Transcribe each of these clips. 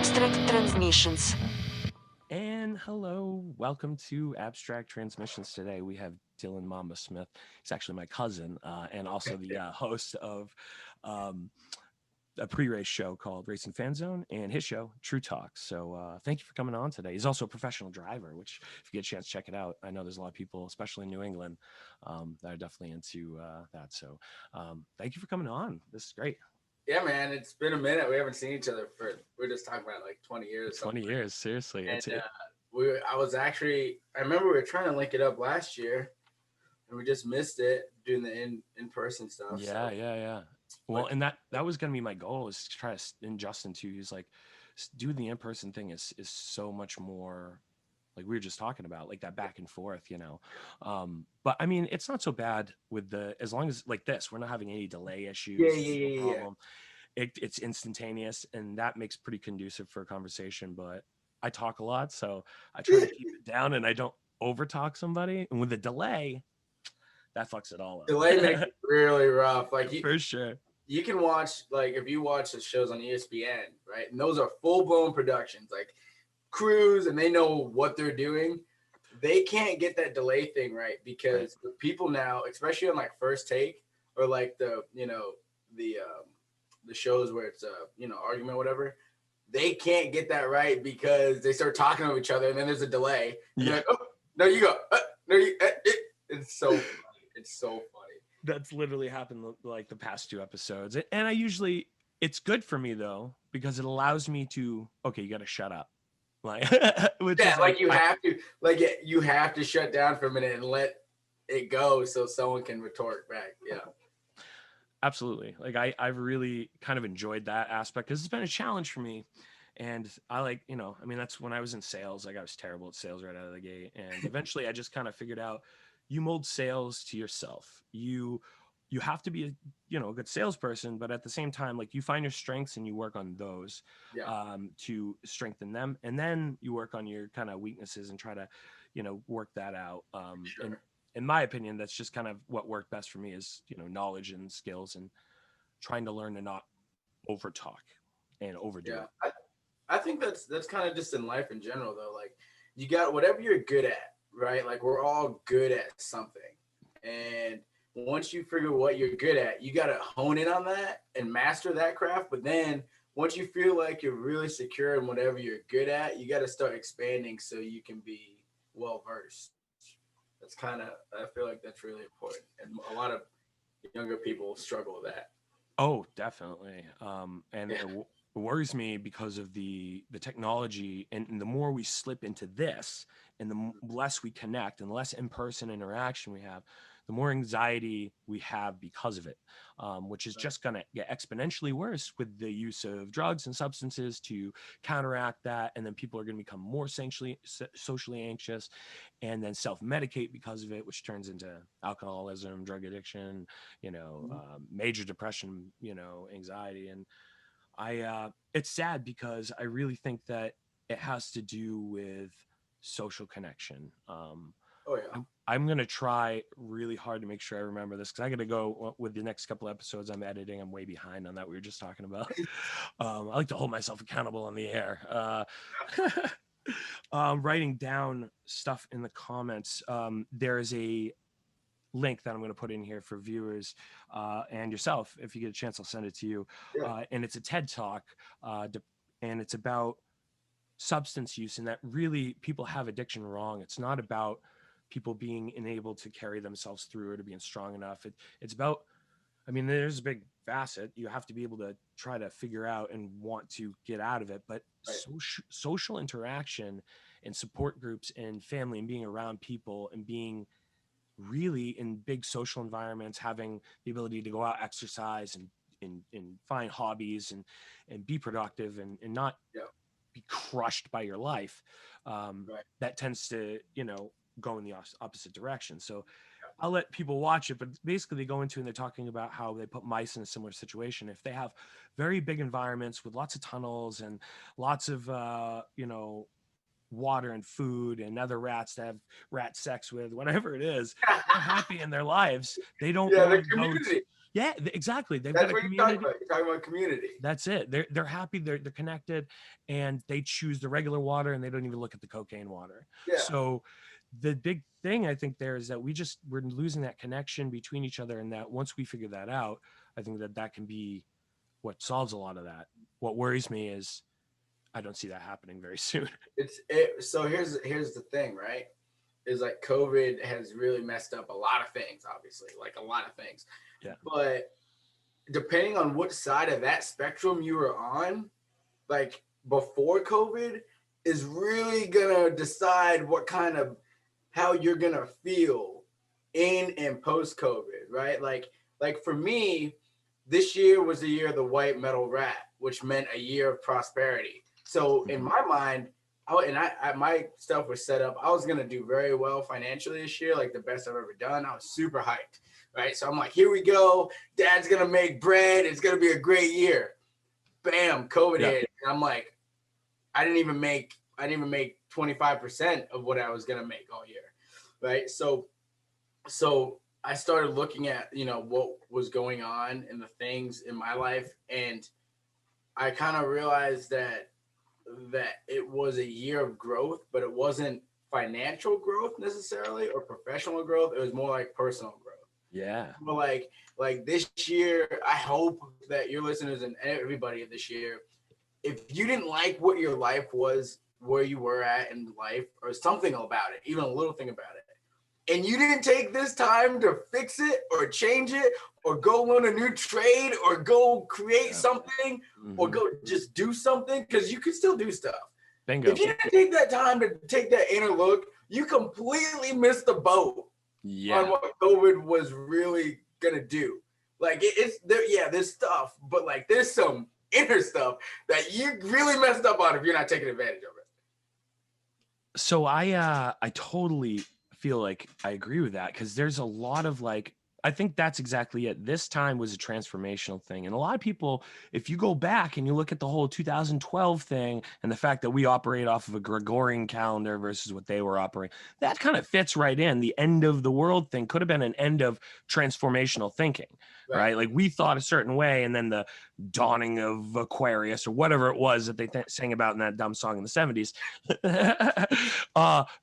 Abstract Transmissions. And hello, welcome to Abstract Transmissions. Today we have Dylan Mamba Smith. He's actually my cousin and also the host of um, a pre-race show called Racing Fan Zone and his show True Talk. So thank you for coming on today. He's also a professional driver, which if you get a chance, check it out. I know there's a lot of people, especially in New England, that are definitely into that. So thank you for coming on. This is great. Yeah, man, it's been a minute. We haven't seen each other for we're just talking about like 20 years or something. 20 years, seriously. And It's it. I remember we were trying to link it up last year, and we just missed it doing the in person stuff. Yeah, So, yeah, yeah. Well, and that was gonna be my goal is to try to and Justin too. He's like, do the in person thing is so much more like we were just talking about, like that back and forth, you know. But I mean, it's not so bad with the as long as like this, we're not having any delay yeah, issues. yeah, It's no yeah, yeah. problem. It's instantaneous, and that makes pretty conducive for a conversation. But I talk a lot, so I try to keep it down, and I don't over talk somebody. And with the delay, that fucks it all Delay makes up. it really rough. Like For sure. you can watch like if you watch the shows on ESPN, right? And those are full blown productions, like crews, and they know what they're doing. They can't get that delay thing right because the people now, especially on like First Take or like the shows where it's argument or whatever, they can't get that right because they start talking to each other and then there's a delay. And they're like, oh no, you go, no, you. It's so funny. It's so funny. That's literally happened like the past two episodes. And I usually it's good for me though, because it allows me to okay, you gotta shut up. Like which Yeah, is like like you have to shut down for a minute and let it go so someone can retort back. Yeah. absolutely. Like I've really kind of enjoyed that aspect because it's been a challenge for me. And I like, I mean, that's when I was in sales, like I was terrible at sales right out of the gate. And eventually I just kind of figured out you mold sales to yourself. You have to be a good salesperson, but at the same time, like you find your strengths and you work on those Yeah. to strengthen them. And then you work on your kind of weaknesses and try to, work that out. Sure. And in my opinion, that's just kind of what worked best for me is, knowledge and skills and trying to learn to not over talk and overdo Yeah. it. I think that's kind of just in life in general though. Like you got whatever you're good at, right? Like we're all good at something. And once you figure what you're good at, you got to hone in on that and master that craft. But then once you feel like you're really secure in whatever you're good at, you got to start expanding so you can be well versed. That's kind of, I feel like that's really important. And a lot of younger people struggle with that. Oh, definitely. And Yeah. it worries me because of the technology, and the more we slip into this, and the less we connect, and the less in-person interaction we have, the more anxiety we have because of it, which is just going to get exponentially worse with the use of drugs and substances to counteract that, and then people are going to become more socially anxious, and then self-medicate because of it, which turns into alcoholism, drug addiction, major depression, anxiety. And it's sad because I really think that it has to do with social connection. Oh, yeah. I'm going to try really hard to make sure I remember this because I got to go with the next couple episodes I'm editing. I'm way behind on that we were just talking about. I like to hold myself accountable on the air. Writing down stuff in the comments. There is a link that I'm going to put in here for viewers and yourself. If you get a chance, I'll send it to you. Yeah. And it's a TED talk, and it's about substance use, and that really people have addiction wrong. It's not about people being unable to carry themselves through or to being strong enough. It's about, I mean, there's a big facet. You have to be able to try to figure out and want to get out of it. But Right. social interaction and support groups and family and being around people and being really in big social environments, having the ability to go out, exercise and find hobbies and be productive and not Yeah. be crushed by your life. Right. That tends to, go in the opposite direction. So I'll let people watch it, but basically they go into and they're talking about how they put mice in a similar situation. If they have very big environments with lots of tunnels and lots of, water and food and other rats to have rat sex with, whatever it is, they're happy in their lives. They don't Yeah, want the to go community. Yeah, exactly. They've That's got a what you're talking community. about. You're talking about community. That's it. They're happy. They're connected, and they choose the regular water, and they don't even look at the cocaine water. Yeah. So, the big thing I think there is that we're losing that connection between each other, and that once we figure that out, I think that can be what solves a lot of that. What worries me is I don't see that happening very soon. So here's the thing, right? Is like COVID has really messed up a lot of things, obviously, like a lot of things. Yeah. But depending on what side of that spectrum you were on, like before COVID, is really gonna decide what kind of how you're gonna feel in and post COVID, right? Like for me, this year was the year of the white metal rat, which meant a year of prosperity. So in my mind, my stuff was set up. I was gonna do very well financially this year, like the best I've ever done. I was super hyped, right? So I'm like, here we go. Dad's gonna make bread. It's gonna be a great year. Bam, COVID hit. And I'm like, I didn't even make 25% of what I was gonna make all year, right? So I started looking at what was going on and the things in my life, and I kind of realized that it was a year of growth, but it wasn't financial growth necessarily or professional growth. It was more like personal growth. Yeah. But like this year, I hope that your listeners and everybody this year, if you didn't like what your life was, where you were at in life, or something about it, even a little thing about it, and you didn't take this time to fix it or change it or go learn a new trade or go create something or go just do something, because you can still do stuff. Bingo. If you didn't take that time to take that inner look, you completely missed the boat on what COVID was really gonna do. Like it's there, there's stuff, but like there's some inner stuff that you really messed up on if you're not taking advantage of it. So I totally feel like I agree with that, because there's a lot of like, I think that's exactly it. This time was a transformational thing. And a lot of people, if you go back and you look at the whole 2012 thing and the fact that we operate off of a Gregorian calendar versus what they were operating, that kind of fits right in. The end of the world thing could have been an end of transformational thinking, right? Like we thought a certain way, and then the dawning of Aquarius or whatever it was that they sang about in that dumb song in the 70s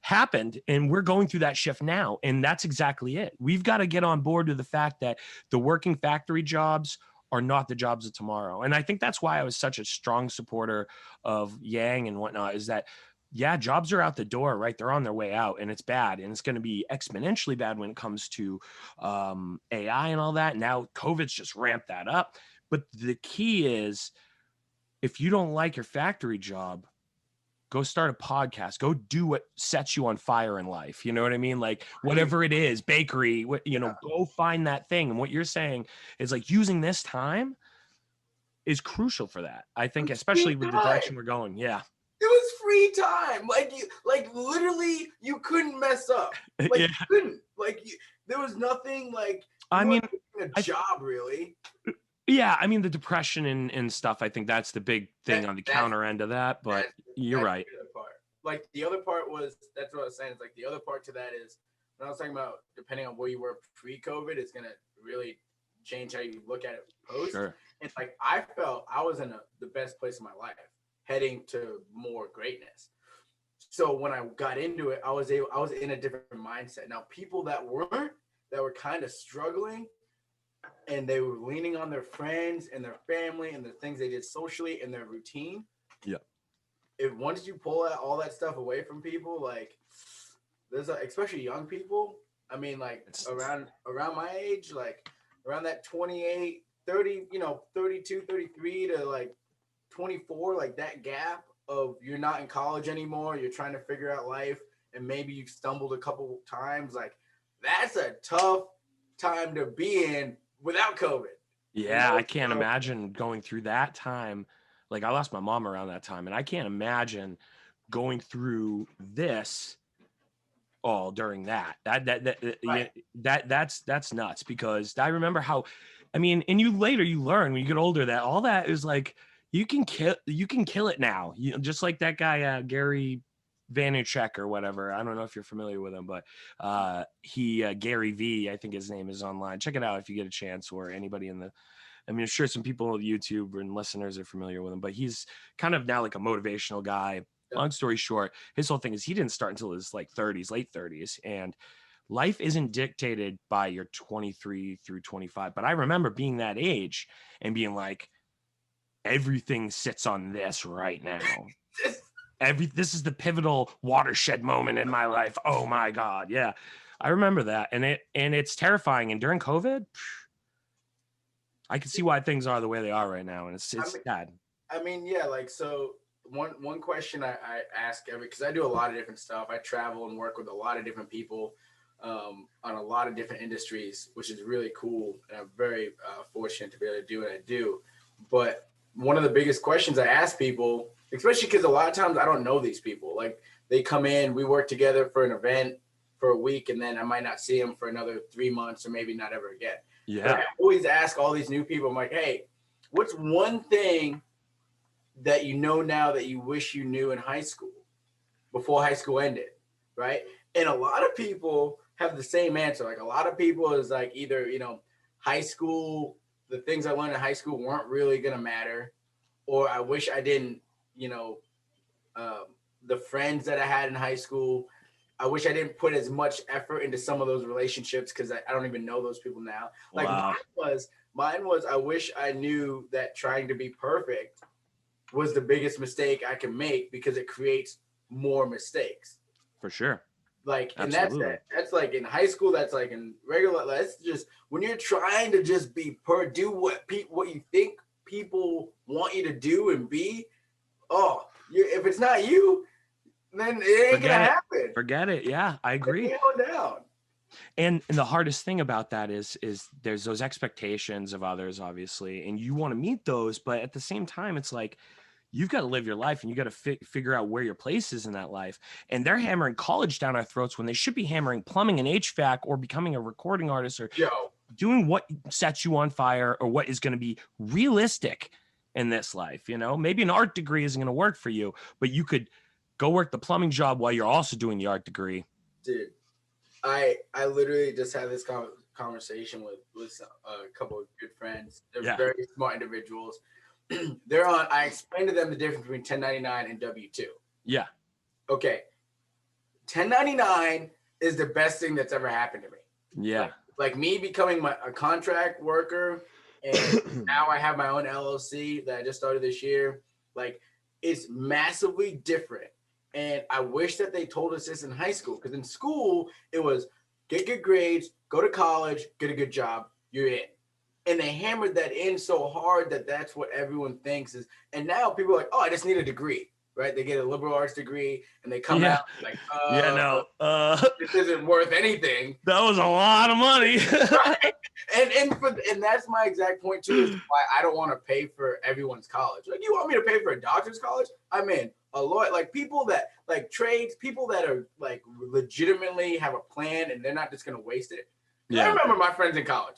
happened, and we're going through that shift now. And that's exactly it. We've got to get on board with the fact that the working factory jobs are not the jobs of tomorrow. And I think that's why I was such a strong supporter of Yang and whatnot, is that jobs are out the door, right? They're on their way out, and it's bad, and it's going to be exponentially bad when it comes to AI and all that. Now COVID's just ramped that up. But the key is, if you don't like your factory job, go start a podcast, go do what sets you on fire in life. You know what I mean? Like whatever it is, bakery, go find that thing. And what you're saying is like using this time is crucial for that. I think, especially with the direction we're going. Yeah. It was free time. Like literally you couldn't mess up. Like you couldn't. There was nothing like, I mean, a job really. Yeah, I mean the depression and stuff. I think that's the big thing on the counter end of that. But you're right. Like the other part was, that's what I was saying. It's like the other part to that is when I was talking about depending on where you were pre-COVID, it's gonna really change how you look at it post. Sure. It's like I felt I was in the best place in my life, heading to more greatness. So when I got into it, I was in a different mindset. Now people that were kind of struggling, and they were leaning on their friends and their family and the things they did socially and their routine. Yeah. If once you pull all that stuff away from people, like there's especially young people. I mean, like around my age, like around that 28, 30, 32, 33 to like 24, like that gap of you're not in college anymore. You're trying to figure out life, and maybe you've stumbled a couple times. Like that's a tough time to be in without COVID. Yeah, I can't imagine going through that time. Like I lost my mom around that time, and I can't imagine going through this all during that. That's nuts, because I remember how, I mean, and you learn when you get older that all that is like you can kill it now. Just like that guy Gary Vaynerchuk or whatever. I don't know if you're familiar with him, but Gary V, I think his name is online. Check it out if you get a chance, or anybody in the, I mean, I'm sure some people on YouTube and listeners are familiar with him, but he's kind of now like a motivational guy. Long story short, his whole thing is he didn't start until his like 30s, late 30s. And life isn't dictated by your 23 through 25. But I remember being that age and being like, everything sits on this right now. This is the pivotal watershed moment in my life. Oh my God. Yeah. I remember that. And it's terrifying. And during COVID, I can see why things are the way they are right now. And it's sad. I mean, yeah, like, so one question I ask because I do a lot of different stuff. I travel and work with a lot of different people on a lot of different industries, which is really cool. And I'm very fortunate to be able to do what I do. But one of the biggest questions I ask people, especially because a lot of times I don't know these people, like they come in, we work together for an event for a week, and then I might not see them for another 3 months or maybe not ever again. Yeah. But I always ask all these new people, I'm like, hey, what's one thing that you know now that you wish you knew in high school before high school ended, right? And a lot of people have the same answer. Like, a lot of people is like, either, high school, the things I learned in high school weren't really going to matter, or I wish I didn't, the friends that I had in high school, I wish I didn't put as much effort into some of those relationships because I don't even know those people now. Like, wow. mine was, I wish I knew that trying to be perfect was the biggest mistake I can make because it creates more mistakes. For sure. Like, absolutely. And that's like in high school, that's like in regular, that's just when you're trying to just do what you think people want you to do and be. Oh, if it's not you, then it ain't gonna happen. Forget it. Yeah, I agree. Down. And the hardest thing about that is there's those expectations of others, obviously, and you want to meet those, but at the same time, it's like you've got to live your life and you got to figure out where your place is in that life. And they're hammering college down our throats when they should be hammering plumbing and HVAC or becoming a recording artist or doing what sets you on fire or what is going to be realistic in this life. Maybe an art degree isn't going to work for you, but you could go work the plumbing job while you're also doing the art degree. Dude, I literally just had this conversation with a couple of good friends. They're very smart individuals. I explained to them the difference between 1099 and W-2. Yeah. Okay. 1099 is the best thing that's ever happened to me. Yeah. Like me becoming a contract worker, and now I have my own LLC that I just started this year. Like, it's massively different. And I wish that they told us this in high school, because in school it was get good grades, go to college, get a good job, you're in. And they hammered that in so hard that that's what everyone thinks is. And now people are like, oh, I just need a degree, right? They get a liberal arts degree and they come out like, this isn't worth anything. That was a lot of money. Right? And that's my exact point too, is why I don't want to pay for everyone's college. Like, you want me to pay for a doctor's college? I'm in. A lawyer, like people that like trades, people that are like legitimately have a plan and they're not just gonna waste it. Yeah. I remember my friends in college.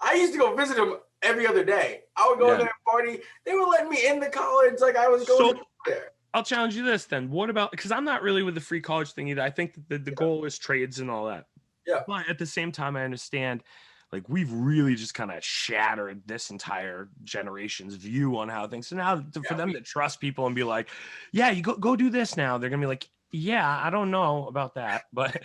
I used to go visit them every other day. I would go to their party. They were letting me in the college like I was going there. I'll challenge you this then. What about, because I'm not really with the free college thing either. I think that the goal is trades and all that. Yeah. But at the same time, I understand like we've really just kind of shattered this entire generation's view on how things. So now for them to trust people and be like, yeah, you go do this now. They're going to be like, yeah, I don't know about that. But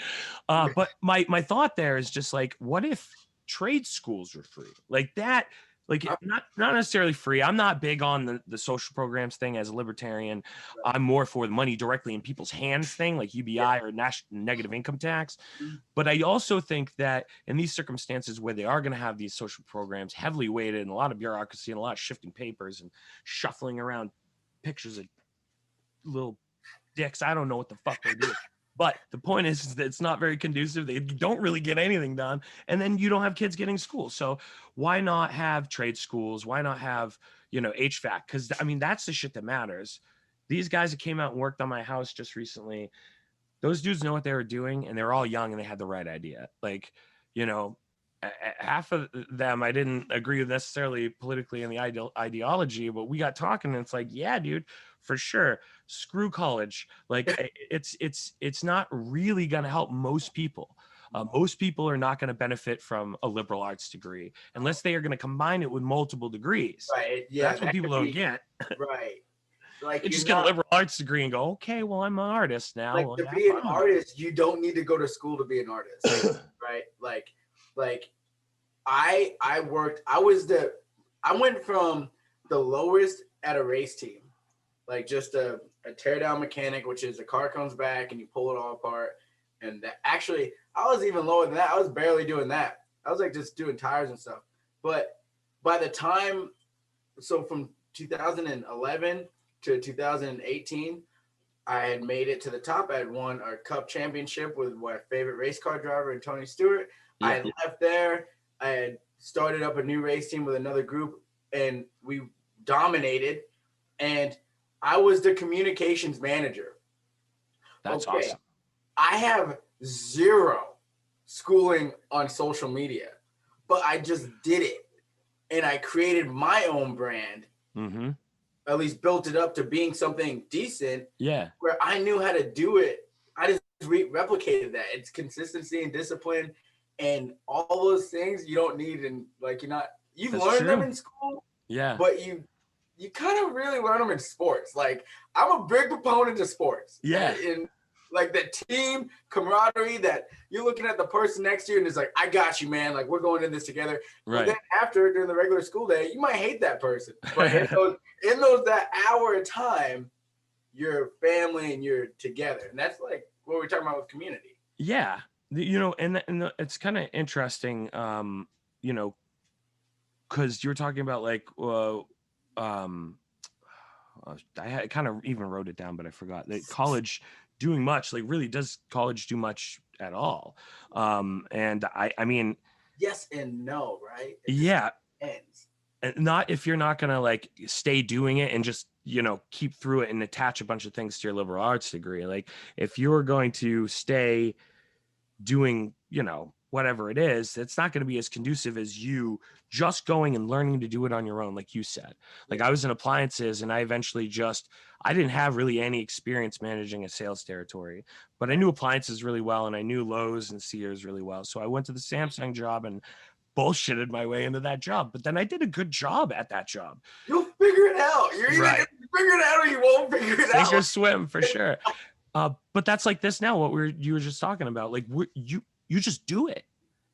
my thought there is just like, what if trade schools were free like that? Like, not necessarily free. I'm not big on the social programs thing as a libertarian. I'm more for the money directly in people's hands thing, like UBI or negative income tax. But I also think that in these circumstances where they are going to have these social programs heavily weighted and a lot of bureaucracy and a lot of shifting papers and shuffling around pictures of little dicks, I don't know what the fuck they do. But the point is that it's not very conducive. They don't really get anything done. And then you don't have kids getting school. So why not have trade schools? Why not have, HVAC? Because, I mean, that's the shit that matters. These guys that came out and worked on my house just recently, those dudes know what they were doing. And they were all young and they had the right idea. Like, half of them I didn't agree with necessarily politically in the ideology, but we got talking and it's like, yeah, dude, for sure, screw college. Like it's not really going to help most people. Most people are not going to benefit from a liberal arts degree unless they are going to combine it with multiple degrees. Right. Yeah, That's what that people could don't be get. right. Like They you're just get a not liberal arts degree and go, okay, well, I'm an artist now. like Well, to have be an fun with artist, you don't need to go to school to be an artist. it. Right? Like I went from the lowest at a race team, like just a tear down mechanic, which is the car comes back and you pull it all apart. And that, actually, I was even lower than that. I was barely doing that. I was like just doing tires and stuff. But by the time, so from 2011 to 2018, I had made it to the top. I had won our cup championship with my favorite race car driver, and Tony Stewart. I had left there. I had started up a new race team with another group, and we dominated. And I was the communications manager. That's Okay, awesome. I have zero schooling on social media, but I just did it. And I created my own brand, Mm-hmm. at least built it up to being something decent Yeah. where I knew how to do it. I just replicated that. It's consistency and discipline and all those things you don't need. And like, you've That's learned them true. in school, Yeah. but you kind of really learn them in sports. Like I'm a big proponent of sports. Yeah. And like the team camaraderie that you're looking at the person next to you and it's like, I got you, man. Like we're going in this together. But Right. then after during the regular school day, you might hate that person. But in those that hour of time, you're family and you're together. And that's like what we're talking about with community. Yeah. And it's kind of interesting, because you were talking about like, um, I kind of even wrote it down, but I forgot that college doing much, like really does college do much at all? And I mean, Yes and no, right? yeah, Ends. not if you're not going to like stay doing it and just, keep through it and attach a bunch of things to your liberal arts degree. Like if you're going to stay doing, whatever it is, it's not going to be as conducive as you just going and learning to do it on your own. Like you said, like I was in appliances and I eventually I didn't have really any experience managing a sales territory, but I knew appliances really well. And I knew Lowe's and Sears really well. So I went to the Samsung job and bullshitted my way into that job, but then I did a good job at that job. You'll figure it out. You're either Right. going to figure it out or you won't figure it Sink or out. swim for sure. But that's like this now, you were just talking about, like you just do it.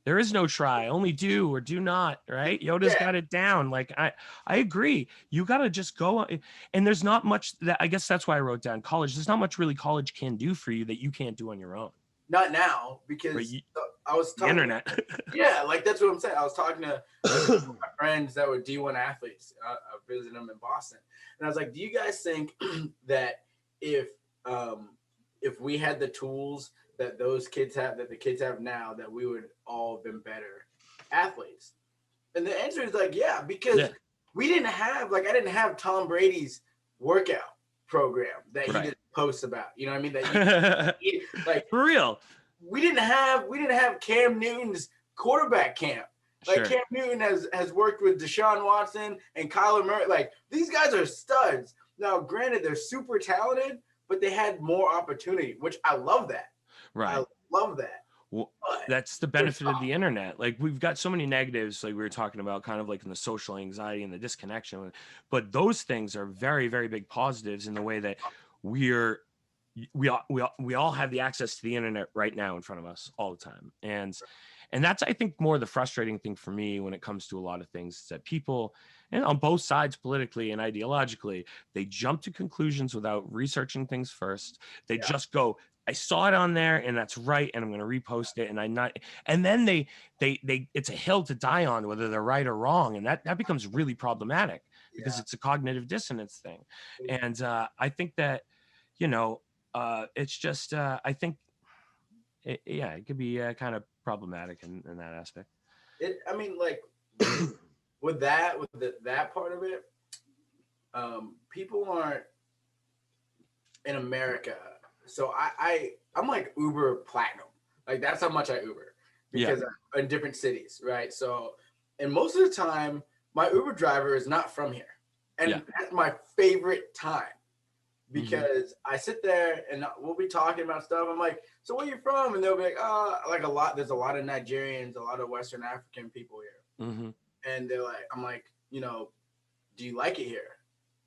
There is no try, only do or do not, right? Yoda's got it down. Like I agree. You got to just go, and there's not much that, I guess that's why I wrote down college. There's not much really college can do for you that you can't do on your own. Not now, because Right? I was The talking internet. yeah, like that's what I'm saying. I was talking to my friends that were D1 athletes. I visited them in Boston, and I was like, "Do you guys think that if we had the tools that those kids have, that the kids have now, that we would all have been better athletes?" And the answer is like, yeah, because we didn't have, like, I didn't have Tom Brady's workout program that he did posts about. You know what I mean? That like for real. We didn't have Cam Newton's quarterback camp. Like Cam Newton has worked with Deshaun Watson and Kyler Murray. Like these guys are studs. Now, granted, they're super talented, but they had more opportunity, which I love that. Right. I love that. Well, that's the benefit of the internet. Like we've got so many negatives, like we were talking about, kind of like in the social anxiety and the disconnection, but those things are very, very big positives in the way that we all have the access to the internet right now in front of us all the time. And that's, I think, more the frustrating thing for me when it comes to a lot of things, is that people, and on both sides, politically and ideologically, they jump to conclusions without researching things first. They just go, I saw it on there and that's right, and I'm going to repost it. And then they it's a hill to die on, whether they're right or wrong. And that becomes really problematic because it's a cognitive dissonance thing. And I think that, it's just, I think, it could be kind of problematic in that aspect. I mean, like with that part of it, people aren't in America. So I'm like Uber Platinum. Like that's how much I Uber, because in different cities, right? So, and most of the time, my Uber driver is not from here, and that's my favorite time because I sit there and we'll be talking about stuff. I'm like, so where you from? And they'll be like, like a lot. There's a lot of Nigerians, a lot of Western African people here, and they're like, I'm like, you know, do you like it here?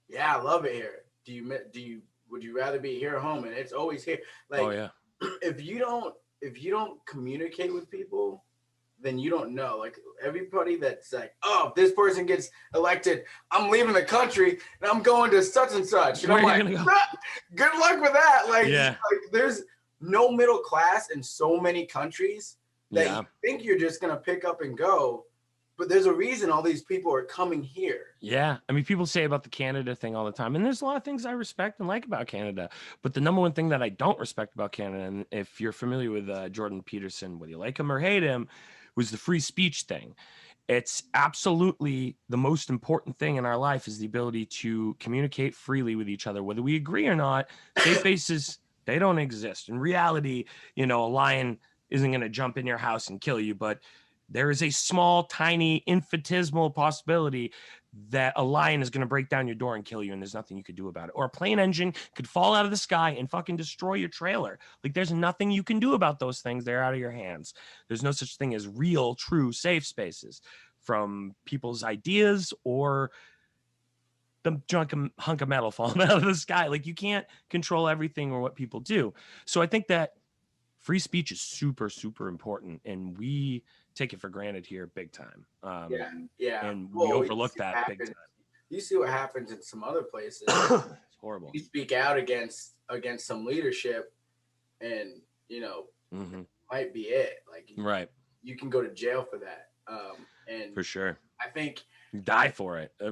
Yeah, I love it here. Would you rather be here or home? And it's always here. Like, if you don't communicate with people, then you don't know. Like everybody that's like, oh, if this person gets elected, I'm leaving the country and I'm going to such and such. And I'm like, good luck with that. Like, like there's no middle class in so many countries that you think you're just gonna pick up and go. But there's a reason all these people are coming here. Yeah. I mean, people say about the Canada thing all the time, and there's a lot of things I respect and like about Canada. But the number one thing that I don't respect about Canada, and if you're familiar with Jordan Peterson, whether you like him or hate him, was the free speech thing. It's absolutely the most important thing in our life is the ability to communicate freely with each other, whether we agree or not. Safe spaces, they don't exist. In reality, you know, a lion isn't going to jump in your house and kill you, but there is a small, tiny, infinitesimal possibility that a lion is going to break down your door and kill you, and there's nothing you could do about it. Or a plane engine could fall out of the sky and fucking destroy your trailer. Like, there's nothing you can do about those things. They're out of your hands. There's no such thing as real, true safe spaces from people's ideas or the hunk of metal falling out of the sky. Like, you can't control everything or what people do. So I think that free speech is super, super important, and we take it for granted here big time. And we overlook that big time. You see what happens in some other places. It's horrible. You speak out against some leadership, and you know, might be it. Like, you can go to jail for that. And for sure, I think you die for it. I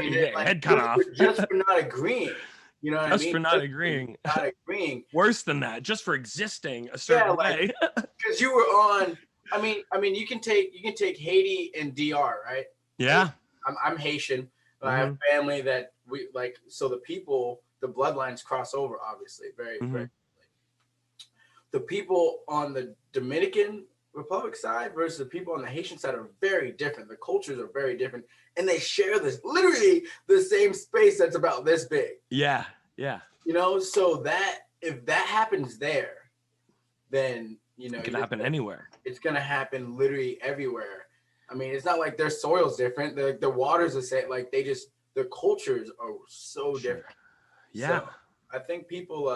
mean, head cut off just for not agreeing. You know what I mean? Just for not agreeing. Not agreeing. Worse than that, just for existing a certain way. Because you were on. I mean, you can take Haiti and DR, right? Yeah. I'm Haitian, but I have family that we like. So the bloodlines cross over, obviously, very, very. The people on the Dominican Republic side versus the people on the Haitian side are very different. The cultures are very different, and they share literally the same space that's about this big. Yeah. You know, so that if that happens there, then you know it can happen anywhere. It's gonna happen literally everywhere. I mean, it's not like their soil's different. The water's the same. Like their cultures are so different. Yeah. So I think people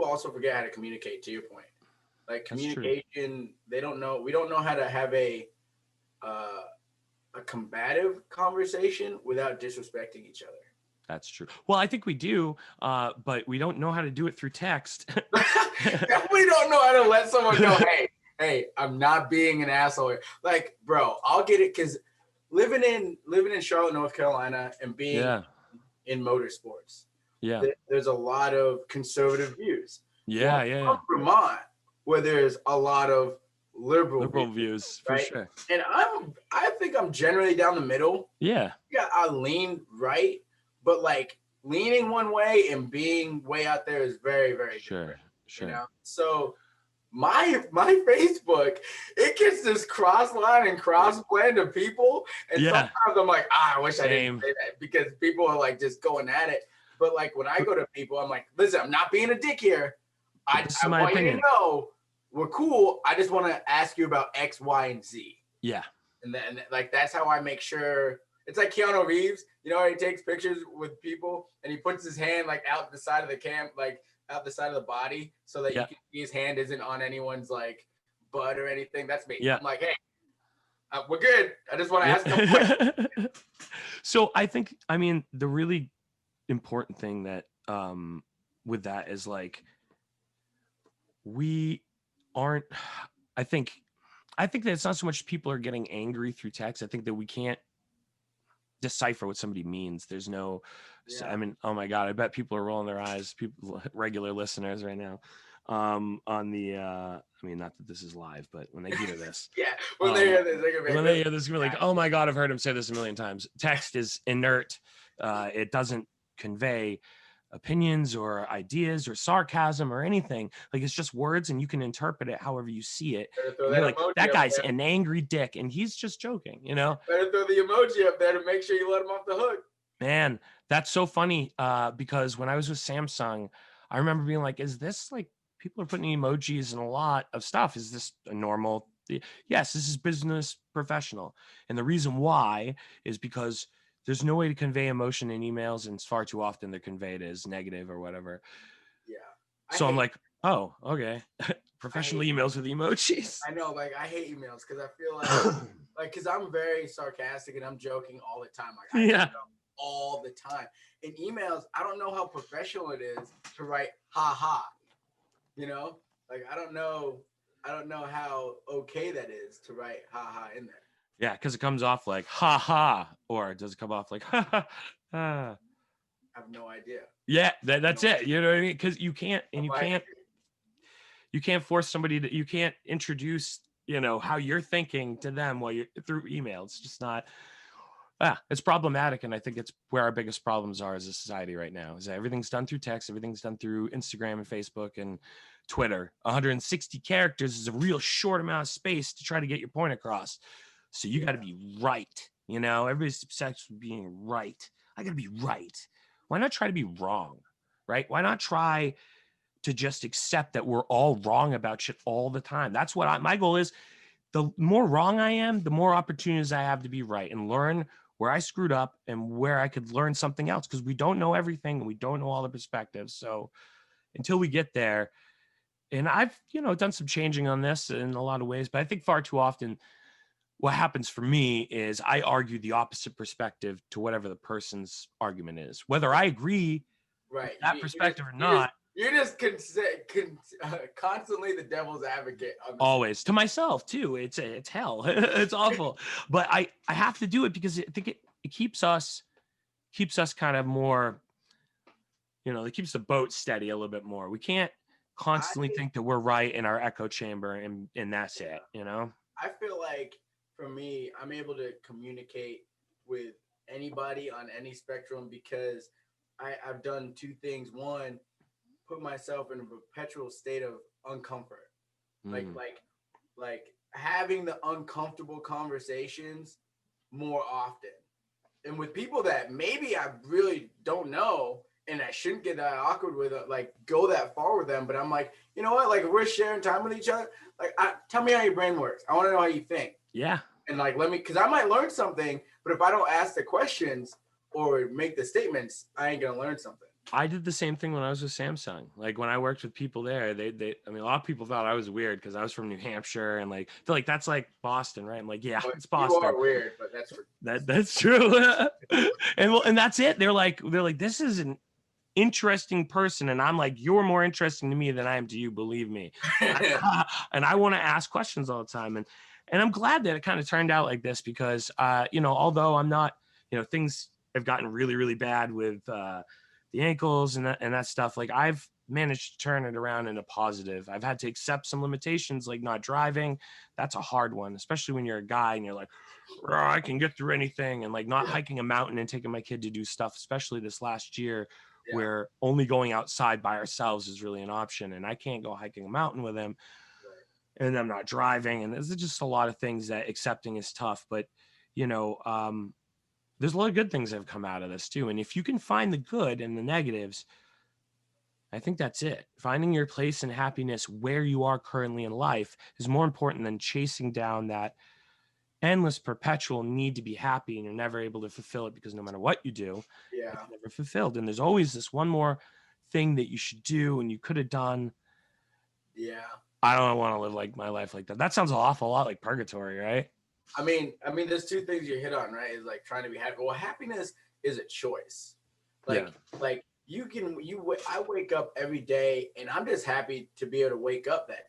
also forget how to communicate. To your point, like communication, they don't know. We don't know how to have a combative conversation without disrespecting each other. That's true. Well, I think we do, but we don't know how to do it through text. We don't know how to let someone know, hey, I'm not being an asshole. Like, bro, I'll get it because living in Charlotte, North Carolina, and being in motorsports, there's a lot of conservative views. From Vermont, where there's a lot of liberal views, right? For sure. And I think I'm generally down the middle. Yeah, I lean right. But like leaning one way and being way out there is very, very different. Sure. You know? So my Facebook, it gets this cross line and cross blend of people. And sometimes I'm like, I wish I didn't say that because people are like just going at it. But like when I go to people, I'm like, listen, I'm not being a dick here. I want you to know we're cool. I just want to ask you about X, Y, and Z. Yeah. And then like that's how I make sure. It's like Keanu Reeves, you know, he takes pictures with people and he puts his hand like out the side of the out the side of the body so that you can see his hand isn't on anyone's like butt or anything. That's me. Yeah. I'm like, hey, we're good. I just want to ask them. So I mean, the really important thing that with that is like, I think that it's not so much people are getting angry through text. I think that we can't decipher what somebody means. There's no, I mean, oh my God, I bet people are rolling their eyes, people, regular listeners right now, on the, I mean, not that this is live, but when they hear this, when they hear this, they're gonna be like, oh my God, I've heard him say this a million times. Text is inert. It doesn't convey opinions or ideas or sarcasm or anything. Like, it's just words and you can interpret it however you see it. Better throw And that you're like, emoji that up guy's there. an angry dick and he's just joking, you know? Better throw the emoji up there to make sure you let him off the hook. Man, that's so funny because when I was with Samsung, I remember being like, is this like, people are putting emojis in a lot of stuff. Is this a normal? Yes, this is business professional. And the reason why is because there's no way to convey emotion in emails, and far too often they're conveyed as negative or whatever. Yeah. So I'm like, oh, okay. I Professional hate emails with emojis. I know, like I hate emails because I feel like because I'm very sarcastic and I'm joking all the time. Like I Yeah. joke all the time. In emails, I don't know how professional it is to write ha ha. You know? Like I don't know how okay that is to write ha ha in there. Yeah, because it comes off like ha ha, or does it come off like ha ha ha? I have no idea. Yeah, that's it. You know what I mean? Because you can't, and Like, you can't force somebody to, you can't introduce, you know, how you're thinking to them while you're through email. It's just not, it's problematic. And I think it's where our biggest problems are as a society right now, is that everything's done through text, everything's done through Instagram and Facebook and Twitter. 160 characters is a real short amount of space to try to get your point across. So you got to be right. You know, everybody's obsessed with being right. I got to be right. Why not try to be wrong? Right? Why not try to just accept that we're all wrong about shit all the time? That's what my goal is. The more wrong I am, the more opportunities I have to be right and learn where I screwed up and where I could learn something else, because we don't know everything and we don't know all the perspectives. So until we get there, and I've, you know, done some changing on this in a lot of ways, but I think far too often what happens for me is I argue the opposite perspective to whatever the person's argument is, whether I agree with right. that perspective or not. You're just constantly the devil's advocate. Always to myself too. It's hell. It's awful, but I have to do it because I think it keeps us kind of more, you know, it keeps the boat steady a little bit more. We can't constantly think that we're right in our echo chamber and that's it, you know. I feel like for me, I'm able to communicate with anybody on any spectrum because I've done two things. One, put myself in a perpetual state of uncomfort. Like Mm. like having the uncomfortable conversations more often. And with people that maybe I really don't know and I shouldn't get that awkward with, like go that far with them. But I'm like, you know what? Like if we're sharing time with each other, like tell me how your brain works. I want to know how you think. Yeah. And like let me, because I might learn something, but if I don't ask the questions or make the statements, I ain't gonna learn something. I did the same thing when I was with Samsung. Like when I worked with people there, I mean, a lot of people thought I was weird because I was from New Hampshire and like, they're like, that's like Boston, right? I'm like, yeah, But it's you Boston. are weird, but That's true. And that's it. They're like, this is an interesting person. And I'm like, you're more interesting to me than I am to you, believe me. And I want to ask questions all the time. And I'm glad that it kind of turned out like this because, you know, although I'm not, you know, things have gotten really, really bad with, the ankles and that stuff. Like I've managed to turn it around in a positive. I've had to accept some limitations, like not driving. That's a hard one, especially when you're a guy and you're like, I can get through anything. And like not hiking a mountain and taking my kid to do stuff, especially this last year where only going outside by ourselves is really an option. And I can't go hiking a mountain with him. And I'm not driving. And there's just a lot of things that accepting is tough. But, you know, there's a lot of good things that have come out of this too. And if you can find the good and the negatives, I think that's it. Finding your place and happiness where you are currently in life is more important than chasing down that endless perpetual need to be happy and you're never able to fulfill it because no matter what you do, it's never fulfilled. And there's always this one more thing that you should do and you could have done. Yeah. I don't want to live like my life like that. That sounds an awful lot like purgatory, right? I mean, there's two things you hit on, right? Is like trying to be happy. Well, happiness is a choice. Like I wake up every day and I'm just happy to be able to wake up that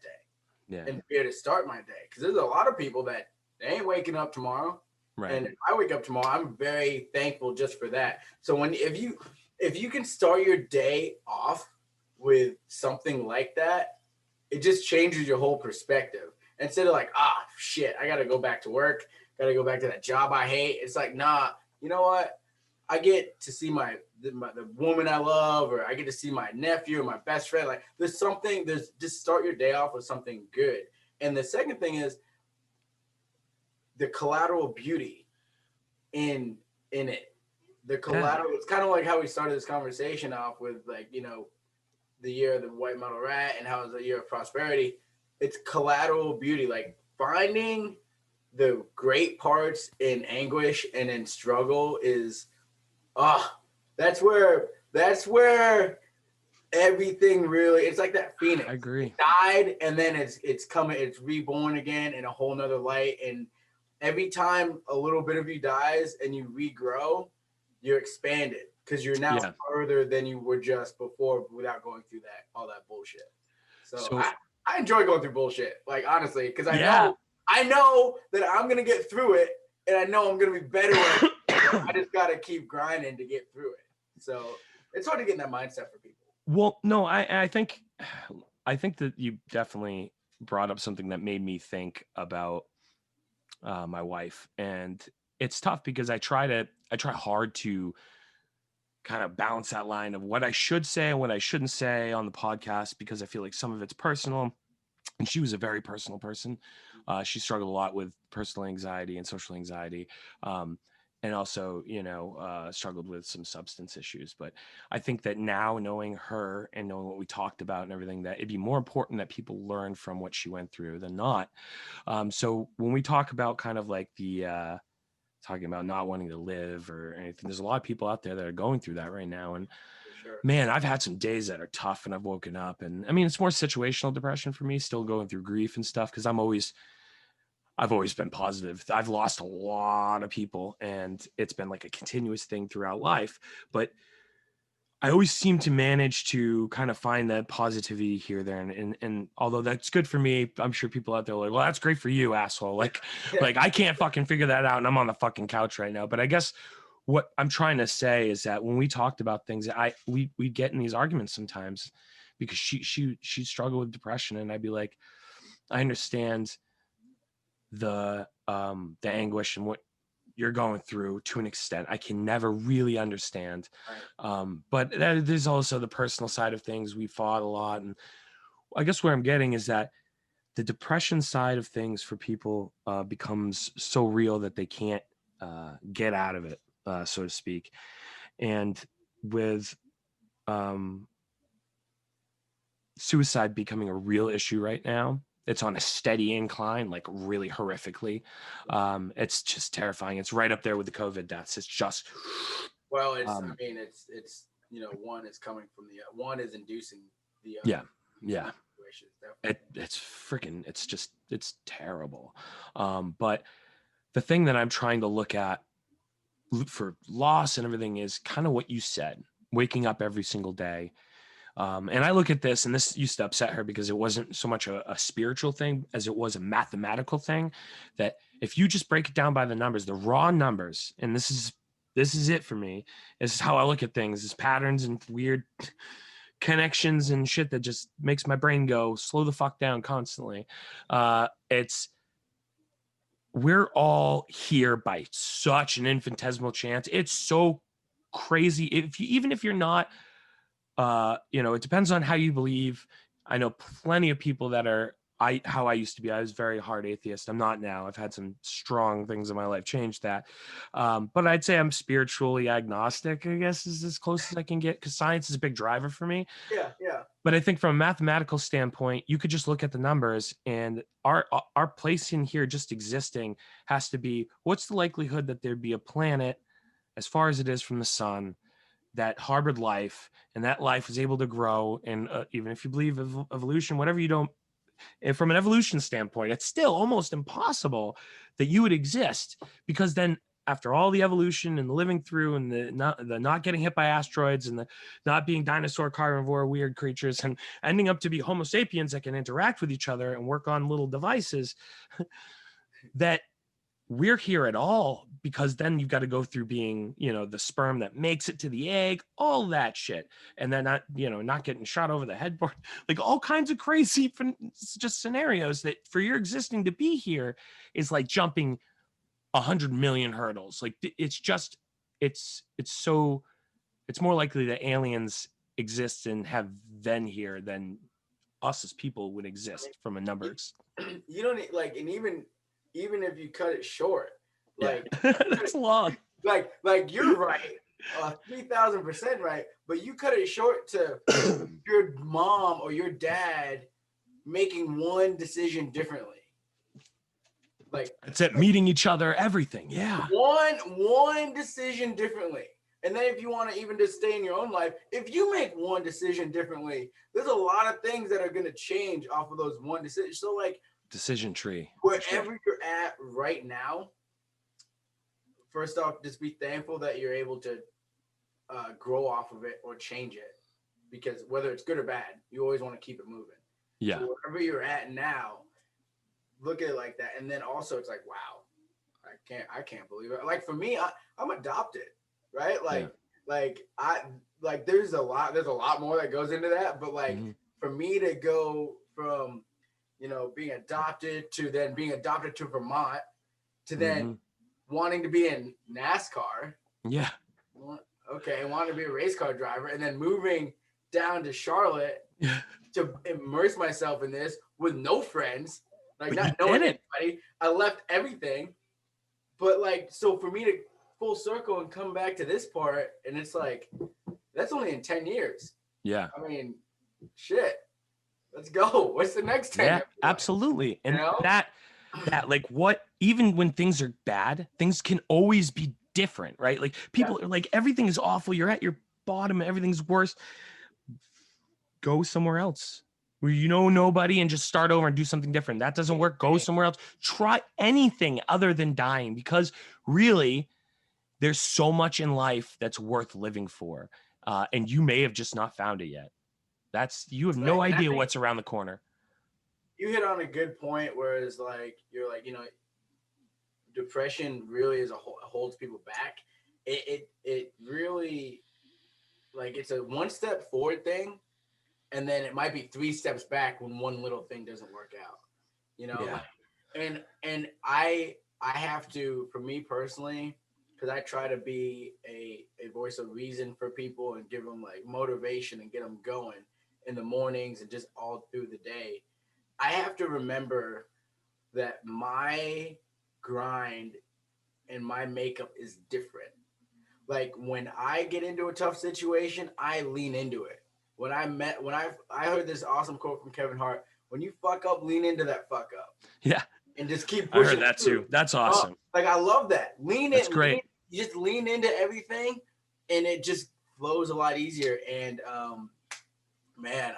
day and be able to start my day. Because there's a lot of people that they ain't waking up tomorrow. Right. And if I wake up tomorrow, I'm very thankful just for that. So if you can start your day off with something like that, it just changes your whole perspective. Instead of like, shit, I got to go back to work. Got to go back to that job I hate. It's like, nah, you know what? I get to see the woman I love, or I get to see my nephew or my best friend. Like there's just start your day off with something good. And the second thing is the collateral beauty in it. The collateral, it's kind of like how we started this conversation off with, like, you know, the year of the white metal rat and how it's a year of prosperity. It's collateral beauty, like finding the great parts in anguish and in struggle is that's where everything really, it's like that phoenix. I agree. It died and then it's reborn again in a whole nother light. And every time a little bit of you dies and you regrow, you're expanded because you're now further than you were just before without going through all that bullshit. So I enjoy going through bullshit, like, honestly, because I know that I'm gonna get through it, and I know I'm gonna be better at it. I just gotta keep grinding to get through it. So it's hard to get in that mindset for people. Well, no, I think that you definitely brought up something that made me think about my wife, and it's tough because I try hard to kind of balance that line of what I should say and what I shouldn't say on the podcast, because I feel like some of it's personal, and she was a very personal person. She struggled a lot with personal anxiety and social anxiety. And also, you know, struggled with some substance issues. But I think that now, knowing her and knowing what we talked about and everything, that it'd be more important that people learn from what she went through than not. So when we talk about kind of like the talking about not wanting to live or anything, there's a lot of people out there that are going through that right now. And man, I've had some days that are tough, and I've woken up, and I mean, it's more situational depression for me, still going through grief and stuff, because I've always been positive. I've lost a lot of people, and it's been like a continuous thing throughout life. But I always seem to manage to kind of find that positivity here, there. And although that's good for me, I'm sure people out there are like, well, that's great for you, asshole. Like I can't fucking figure that out, and I'm on the fucking couch right now. But I guess what I'm trying to say is that when we talked about things, we get in these arguments sometimes because she struggled with depression, and I'd be like, I understand the anguish and what you're going through to an extent. I can never really understand. But there's also the personal side of things. We fought a lot. And I guess where I'm getting is that the depression side of things for people becomes so real that they can't get out of it, so to speak. And with suicide becoming a real issue right now, it's on a steady incline, like really horrifically. It's just terrifying. It's right up there with the COVID deaths. It's just, well, it's, I mean, it's, you know, one is coming from one is inducing the other. Yeah. It's freaking, it's terrible. But the thing that I'm trying to look at for loss and everything is kind of what you said, waking up every single day. And I look at this, and this used to upset her because it wasn't so much a spiritual thing as it was a mathematical thing, that if you just break it down by the numbers, the raw numbers, and this is it for me. This is how I look at things, is patterns and weird connections and shit that just makes my brain go slow the fuck down constantly. We're all here by such an infinitesimal chance. It's so crazy. Even if you're not, you know, it depends on how you believe. I know plenty of people that are how I used to be. I was very hard atheist. I'm not now. I've had some strong things in my life change that. But I'd say I'm spiritually agnostic, I guess, is as close as I can get, because science is a big driver for me. Yeah. But I think from a mathematical standpoint, you could just look at the numbers, and our place in here just existing has to be, what's the likelihood that there'd be a planet as far as it is from the sun that harbored life, and that life was able to grow. And even if you believe evolution, whatever you don't, and from an evolution standpoint, it's still almost impossible that you would exist, because then after all the evolution and the living through and the not getting hit by asteroids and the not being dinosaur carnivore weird creatures and ending up to be Homo sapiens that can interact with each other and work on little devices, that we're here at all, because then you've got to go through being, you know, the sperm that makes it to the egg, all that shit. And then not getting shot over the headboard, like all kinds of crazy just scenarios that for your existing to be here is like jumping 100 million hurdles. Like it's so It's more likely that aliens exist and have been here than us as people would I exist from a numbers. mean, you don't need, like, and even if you cut it short, Yeah, like, that's long. like you're right, 3,000% right, but you cut it short to your mom or your dad making one decision differently. Like That's it. Meeting each other, everything. Yeah. one decision differently. And then if you want to even just stay in your own life, if you make one decision differently, there's a lot of things that are going to change off of those one decision. So like Decision tree. wherever you're at right now, first off, just be thankful that you're able to grow off of it or change it, because whether it's good or bad, you always want to keep it moving. Yeah. So wherever you're at now, look at it like that. And then also it's like, wow, I can't believe it. Like for me, I'm adopted, right? Like there's a lot more that goes into that. But like for me to go from, being adopted to then being adopted to Vermont to then wanting to be in NASCAR. Yeah. Okay, wanting to be a race car driver, and then moving down to Charlotte to immerse myself in this with no friends, like not knowing anybody. I left everything. But like, so for me to full circle and come back to this part, and it's like, that's only in 10 years. Yeah. I mean, shit. Let's go. What's the next 10 years? Yeah, absolutely. And that like what, even when things are bad, things can always be different, right? Like people are like, everything is awful. You're at your bottom. Everything's worse. Go somewhere else where you know nobody and just start over and do something different. That doesn't work. Go somewhere else. Try anything other than dying, because really there's so much in life that's worth living for. And you may have just not found it yet. You have no idea what's around the corner. You hit on a good point, whereas like you're like, depression really holds people back. It really, like, it's a one step forward thing, and then it might be 3 steps back when one little thing doesn't work out. Yeah. And I have to, for me personally, because I try to be a voice of reason for people and give them like motivation and get them going in the mornings and just all through the day. I have to remember that my grind and my makeup is different. Like when I get into a tough situation, I lean into it. When I heard this awesome quote from Kevin Hart, when you fuck up, lean into that fuck up. Yeah. And just keep pushing. I heard that too. That's awesome. Like I love that. That's great. You just lean into everything, and it just flows a lot easier. And man,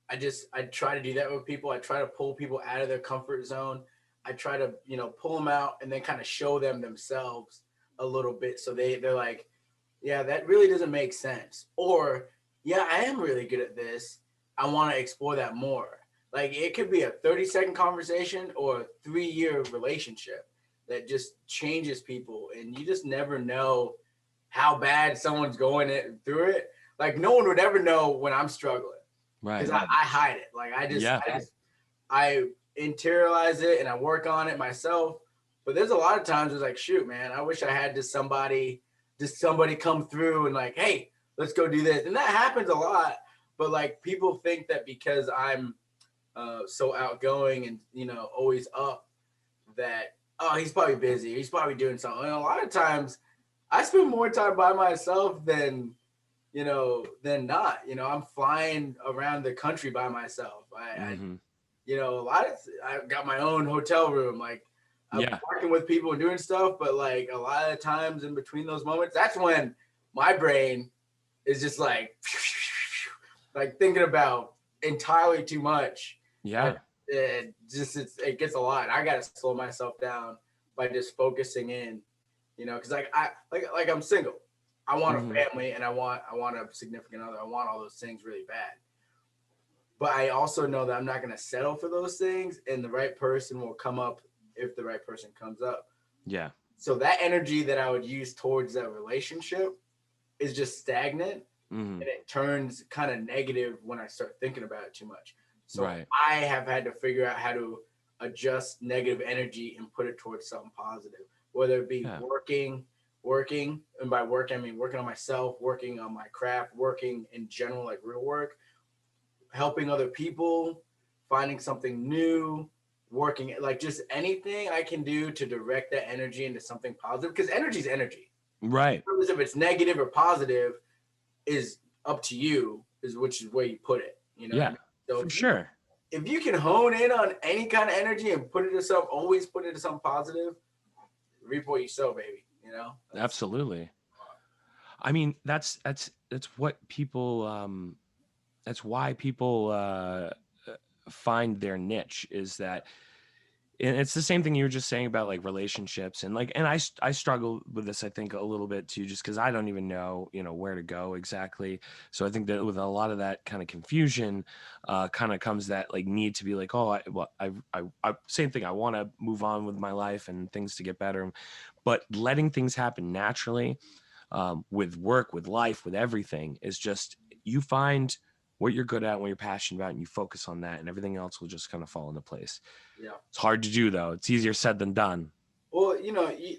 I try to do that with people. I try to pull people out of their comfort zone. I try to, pull them out and then kind of show them themselves a little bit. So they're like, yeah, that really doesn't make sense. Or, yeah, I am really good at this. I want to explore that more. Like it could be a 30-second conversation or a 3-year relationship that just changes people. And you just never know how bad someone's going through it. Like no one would ever know when I'm struggling. Right. Because I hide it. Like I internalize it and I work on it myself. But there's a lot of times it's like, shoot, man, I wish I had somebody come through and like, hey, let's go do this. And that happens a lot. But like people think that because I'm so outgoing and, always up, that, oh, he's probably busy. He's probably doing something. And a lot of times I spend more time by myself than not. I'm flying around the country by myself. I've got my own hotel room. Like I'm working with people and doing stuff, but like a lot of times in between those moments, that's when my brain is just like thinking about entirely too much. Yeah. It gets a lot. I got to slow myself down by just focusing in, because I'm single. I want a family and I want a significant other. I want all those things really bad. But I also know that I'm not going to settle for those things, and the right person will come up if the right person comes up. Yeah. So that energy that I would use towards that relationship is just stagnant, and it turns kind of negative when I start thinking about it too much. So I have had to figure out how to adjust negative energy and put it towards something positive, whether it be working working, and by work I mean working on myself, working on my craft, working in general, like real work, helping other people, finding something new, working, like just anything I can do to direct that energy into something positive, because energy is energy. Right. Regardless if it's negative or positive is up to you, is which is where you put it. You know what I Yeah, mean? So for sure. if you can hone in on any kind of energy and put it to something, always put it to something positive, reap what you sow, baby. You know? Absolutely. I mean, that's what people that's why people find their niche, is that, and it's the same thing you were just saying about like relationships, and like, and I struggle with this, I think, a little bit too, just because I don't even know, where to go exactly. So I think that with a lot of that kind of confusion kind of comes that like need to be like, oh, I same thing, I want to move on with my life and things to get better, but letting things happen naturally, with work, with life, with everything, is just, you find what you're good at, what you're passionate about, and you focus on that, and everything else will just kind of fall into place. Yeah. It's hard to do, though. It's easier said than done. Well,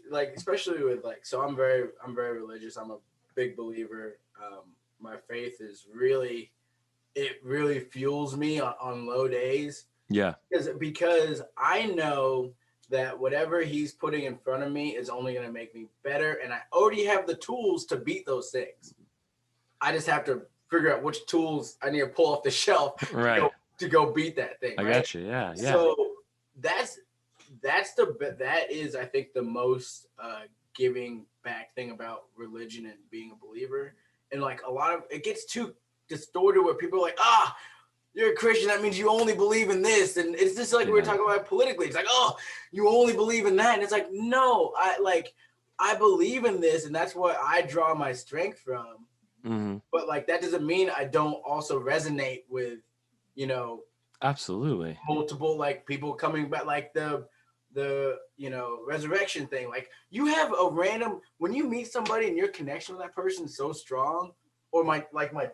like especially with like, so I'm very religious. I'm a big believer. My faith is really, it really fuels me on low days, Yeah. because I know that whatever he's putting in front of me is only going to make me better, and I already have the tools to beat those things. I just have to figure out which tools I need to pull off the shelf Right. to go beat that thing. I Right. got you. Yeah. Yeah. So that's that is, I think, the most giving back thing about religion and being a believer. And like a lot of it gets too distorted where people are like, you're a Christian, that means you only believe in this. And it's just like we were talking about politically. It's like, oh, you only believe in that. And it's like, no, I believe in this, and that's what I draw my strength from. Mm-hmm. But like that doesn't mean I don't also resonate with, Absolutely, multiple like people coming back, like the resurrection thing. Like you have a random, when you meet somebody and your connection with that person is so strong, or my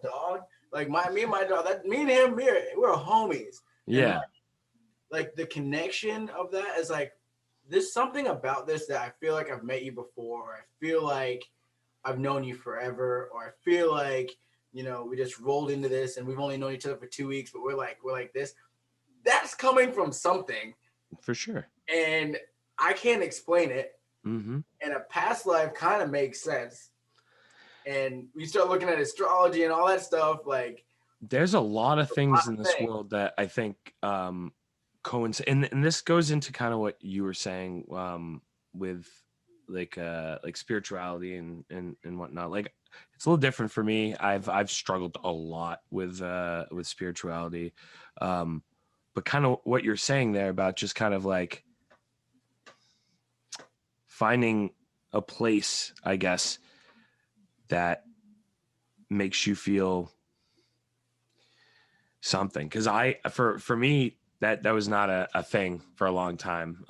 dog, like me and my dog, that me and him, we're homies. yeah. And like the connection of that is like, there's something about this that I feel like I've met you before, or I feel like I've known you forever, or I feel like we just rolled into this and we've only known each other for 2 weeks, but we're like this. That's coming from something, For sure. and I can't explain it. Mm-hmm. And a past life kind of makes sense. And we start looking at astrology and all that stuff. Like, There's a lot of things in this world that I think coincide, and this goes into kind of what you were saying with like spirituality and whatnot. Like, it's a little different for me. I've struggled a lot with spirituality, but kind of what you're saying there about just kind of like finding a place, I guess, that makes you feel something. Because for me, that was not a thing for a long time,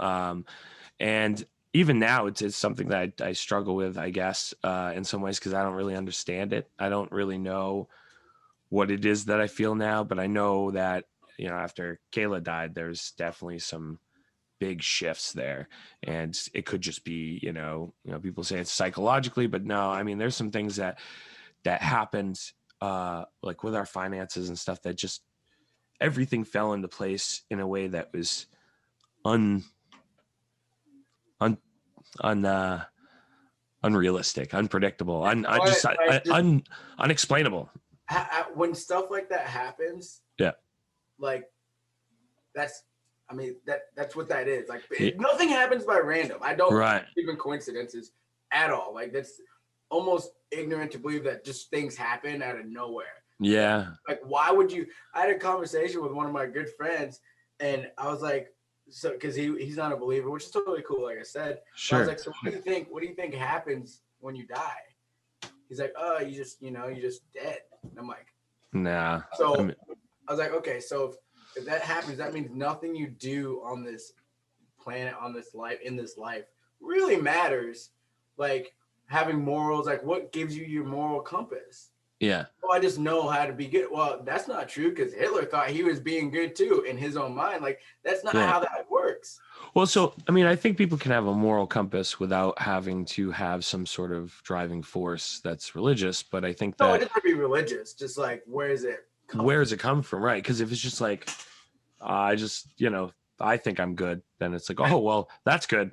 and even now it's something that I struggle with, I guess, in some ways, because I don't really understand it. I don't really know what it is that I feel now, but I know that after Kayla died, there's definitely some big shifts there, and it could just be people say it's psychologically, but no, I mean, there's some things that happened, like with our finances and stuff, that just everything fell into place in a way that was unrealistic, unpredictable, unexplainable. when stuff like that happens, Yeah. like that's, I mean, that's what that is. Like, nothing happens by random. I don't believe in coincidences at all. Like, that's almost ignorant to believe that just things happen out of nowhere. Yeah. Like, why would you? I had a conversation with one of my good friends, and I was like, so because he's not a believer, which is totally cool. Like I said, sure. I was like, so what do you think? What do you think happens when you die? He's like, oh, you just dead. And I'm like, nah. So I was like, okay, so if that happens, that means nothing you do on this planet, on this life, in this life, really matters. Like having morals, like what gives you your moral compass? Yeah. Oh, I just know how to be good. Well, that's not true because Hitler thought he was being good too in his own mind. Like that's not Yeah. how that works. Well, so I mean, I think people can have a moral compass without having to have some sort of driving force that's religious. But I think No, it that doesn't have to be religious. Just like where is it come where from? does it come from, right? Because if it's just like I just, I think I'm good, then it's like, oh well, that's good.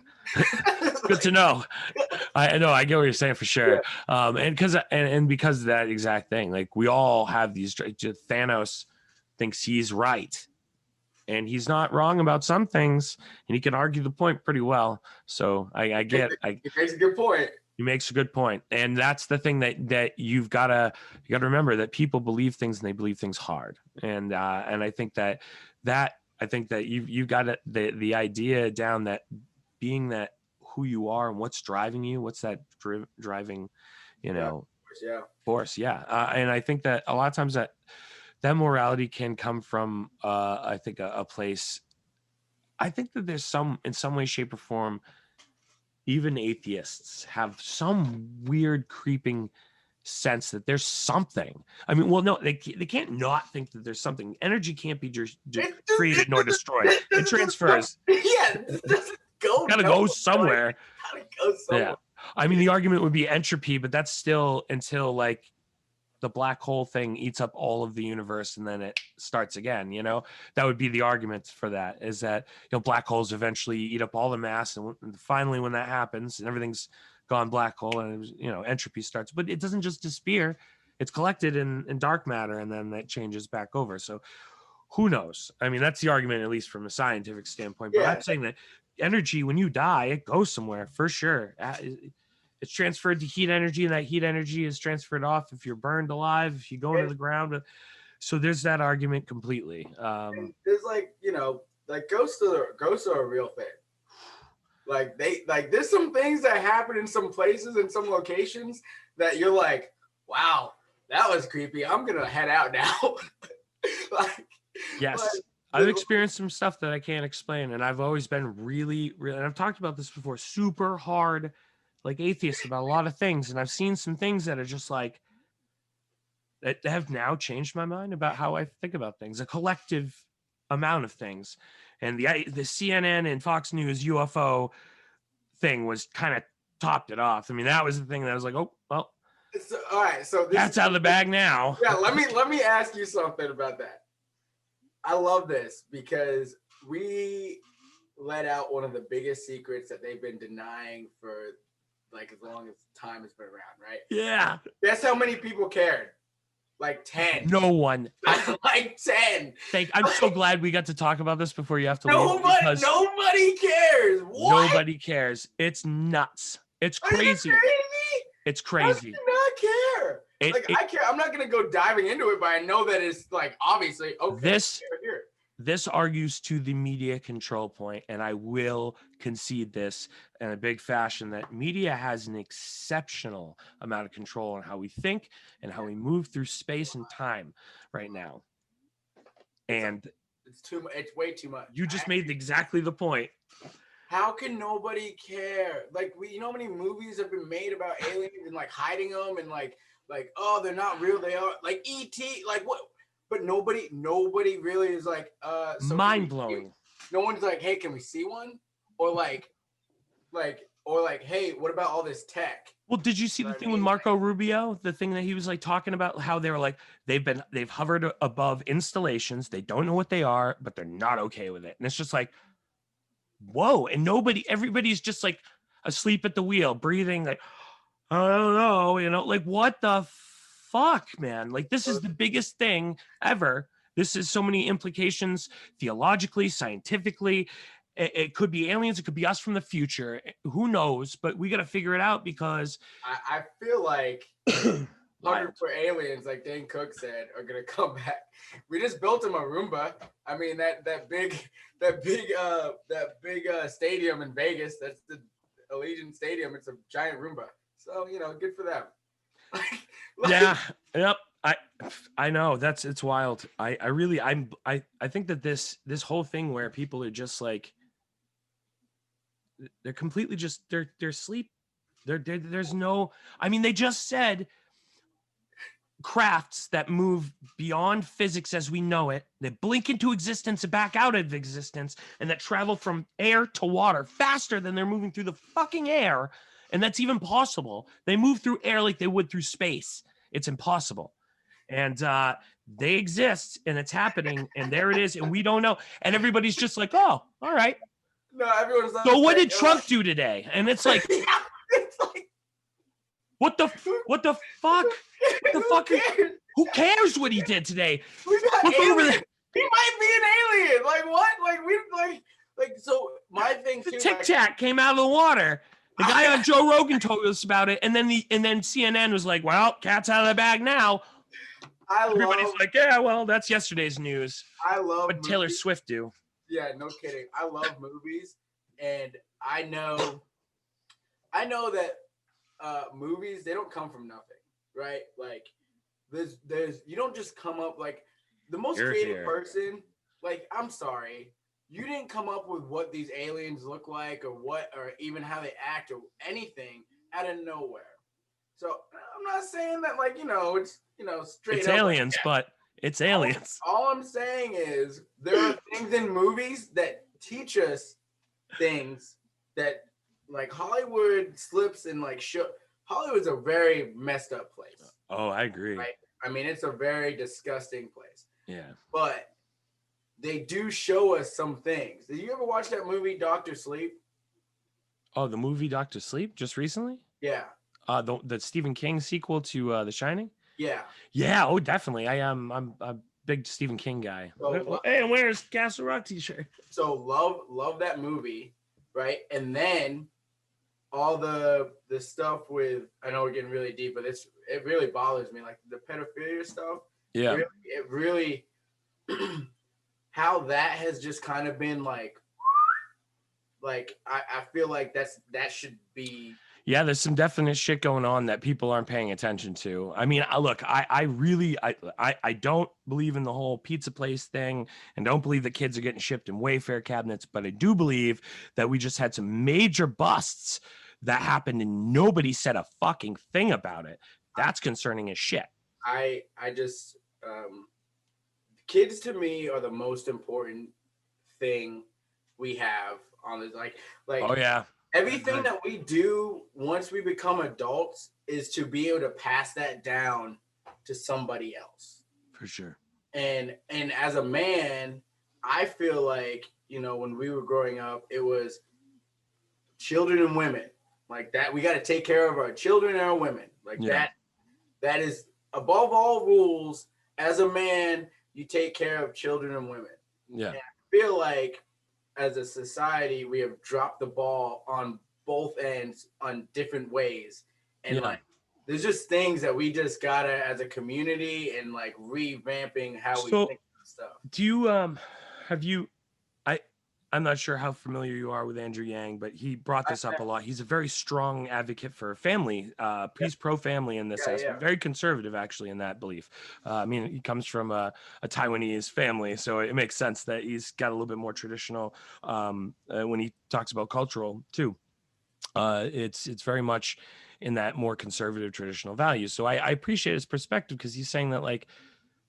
Good to Like, know. I know, I get what you're saying for yeah, sure. And because of that exact thing, like we all have these. Thanos thinks he's right, and he's not wrong about some things, and he can argue the point pretty well. So I get, it makes a good point. he makes a good point, and that's the thing that you gotta remember that people believe things and they believe things hard, and I think that you got the idea down that being that who you are and what's driving you, what's that driving, Yeah, yeah, force, yeah, and I think that a lot of times that morality can come from I think a place. I think that there's some in some way, shape, or form even atheists have some weird creeping sense that there's something. I mean, well, no, they can't not think that there's something. Energy can't be created nor destroyed. It transfers. Yeah, it doesn't go Got to nowhere. go somewhere. Gotta go Yeah. somewhere. I mean, the argument would be entropy, but that's still until like the black hole thing eats up all of the universe and then it starts again. That would be the argument for that, is that black holes eventually eat up all the mass, and finally when that happens and everything's gone black hole, and entropy starts, but it doesn't just disappear. It's collected in dark matter, and then that changes back over. So who knows? I mean, that's the argument, at least from a scientific standpoint, but Yeah, I'm saying that energy, when you die, it goes somewhere for sure. It's transferred to heat energy, and that heat energy is transferred off if you're burned alive, if you go into the ground. So there's that argument completely. and there's like like ghosts are a real thing. Like there's some things that happen in some places in some locations that you're like, wow, that was creepy. I'm gonna head out now. like, Yes, I've experienced some stuff that I can't explain, and I've always been really, really, and I've talked about this before, super hard, like atheist about a lot of things, and I've seen some things that are just like that have now changed my mind about how I think about things, a collective amount of things, and the CNN and Fox News UFO thing was kind of topped it off. I mean, that was the thing that I was like, oh well, all right. So that's out of the bag now. Yeah, let me ask you something about that. I love this because we let out one of the biggest secrets that they've been denying for like as long as time has been around, right? Yeah. Guess how many people cared? Like 10. No one. Like 10. I'm so glad we got to talk about this before you have to leave. Nobody cares. What? Nobody cares. It's nuts. It's crazy. It's How crazy. do you not care? I care. I'm not gonna go diving into it, but I know that it's like obviously okay. This argues to the media control point, and I will concede this in a big fashion, that media has an exceptional amount of control on how we think and how we move through space and time right now. And it's too much. It's way too much. You just made exactly the point. How can nobody care? Like how many movies have been made about aliens and like hiding them and like oh, they're not real, they are, like E.T. like what? But nobody really is like so mind blowing. No one's like, hey, can we see one? Or like hey, what about all this tech? Well, did you see the thing with Marco Rubio? The thing that he was like talking about, how they were like they've hovered above installations, they don't know what they are, but they're not okay with it, and it's just like, whoa! And everybody's just like asleep at the wheel, breathing like, I don't know, like what the fuck, man? Like this is the biggest thing ever. This is so many implications theologically, scientifically. It could be aliens, it could be us from the future. Who knows? But we got to figure it out, because I feel like 100 for aliens, like Dane Cook said, are gonna come back. We just built him a Roomba. I mean that big stadium in Vegas. That's the Allegiant Stadium. It's a giant Roomba. So good for them. Yeah. Yep. I know it's wild. I think that this whole thing where people are just like, they're completely just they're asleep. There's no, I mean, they just said crafts that move beyond physics as we know it, that blink into existence and back out of existence, and that travel from air to water faster than they're moving through the fucking air. And that's even possible. They move through air like they would through space. It's impossible. And they exist, and it's happening, and there it is, and we don't know. And everybody's just like, oh, all right. No, everyone's not So what saying- did Trump do today? And it's like, Yeah, it's like, what the fuck? What the who fuck? cares? Who cares what he did today? We got Look over aliens. there. He might be an alien. Like what? Like so. My thing The too. Tic like, Tac came out of the water. The guy on Joe Rogan told us about it, and then CNN was like, "Well, cat's out of the bag now." Everybody's like, "Yeah, well, that's yesterday's news." I love What Taylor movies. Swift do? Yeah, no kidding. I love movies, and I know that movies, they don't come from nothing, right? Like there's you don't just come up like the most creative person. Like, I'm sorry, you didn't come up with what these aliens look like or even how they act or anything out of nowhere. So I'm not saying that like it's straight It's up aliens, but it's aliens. All I'm saying is there are things in movies that teach us things that like Hollywood slips and like Hollywood's a very messed up place. Oh, I agree. Right? I mean, it's a very disgusting place. Yeah. But they do show us some things. Did you ever watch that movie Dr. Sleep? Oh, the movie Doctor Sleep just recently? Yeah. The Stephen King sequel to The Shining? Yeah. Yeah, oh, definitely. I'm a big Stephen King guy. So, hey, where's Castle Rock t-shirt? So love that movie, right? And then all the stuff with, I know we're getting really deep, but it really bothers me, like the pedophilia stuff. Yeah. It really how that has just kind of been like I feel like that should be. Yeah, there's some definite shit going on that people aren't paying attention to. I mean, look, I really don't believe in the whole pizza place thing, and don't believe that kids are getting shipped in Wayfair cabinets, but I do believe that we just had some major busts that happened and nobody said a fucking thing about it. That's concerning as shit. I just kids to me are the most important thing we have on this. Like oh yeah. Everything that we do once we become adults is to be able to pass that down to somebody else. For sure. And as a man, I feel like, when we were growing up, it was children and women. Like that, we got to take care of our children and our women. Like that is above all rules. As a man, you take care of children and women. Yeah. And I feel like as a society, we have dropped the ball on both ends on different ways. And like, there's just things that we just gotta, as a community, and like revamping how we think of stuff. Do you, have you, I'm not sure how familiar you are with Andrew Yang, but he brought this up a lot. He's a very strong advocate for family. He's pro-family in this aspect. Very conservative, actually, in that belief. I mean, he comes from a Taiwanese family, so it makes sense that he's got a little bit more traditional when he talks about cultural, too. It's very much in that more conservative traditional values. So I appreciate his perspective, because he's saying that, like,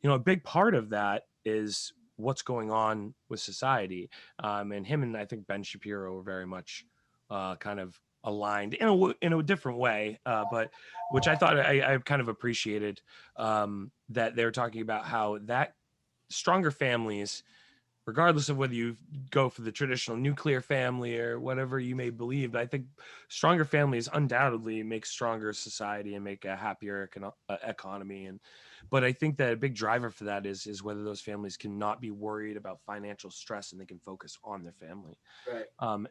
a big part of that is what's going on with society, and him and I think Ben Shapiro are very much kind of aligned in a different way, but which I thought I kind of appreciated, that they're talking about how that stronger families, regardless of whether you go for the traditional nuclear family or whatever you may believe, but I think stronger families undoubtedly make stronger society and make a happier economy. But I think that a big driver for that is whether those families cannot be worried about financial stress and they can focus on their family. Right.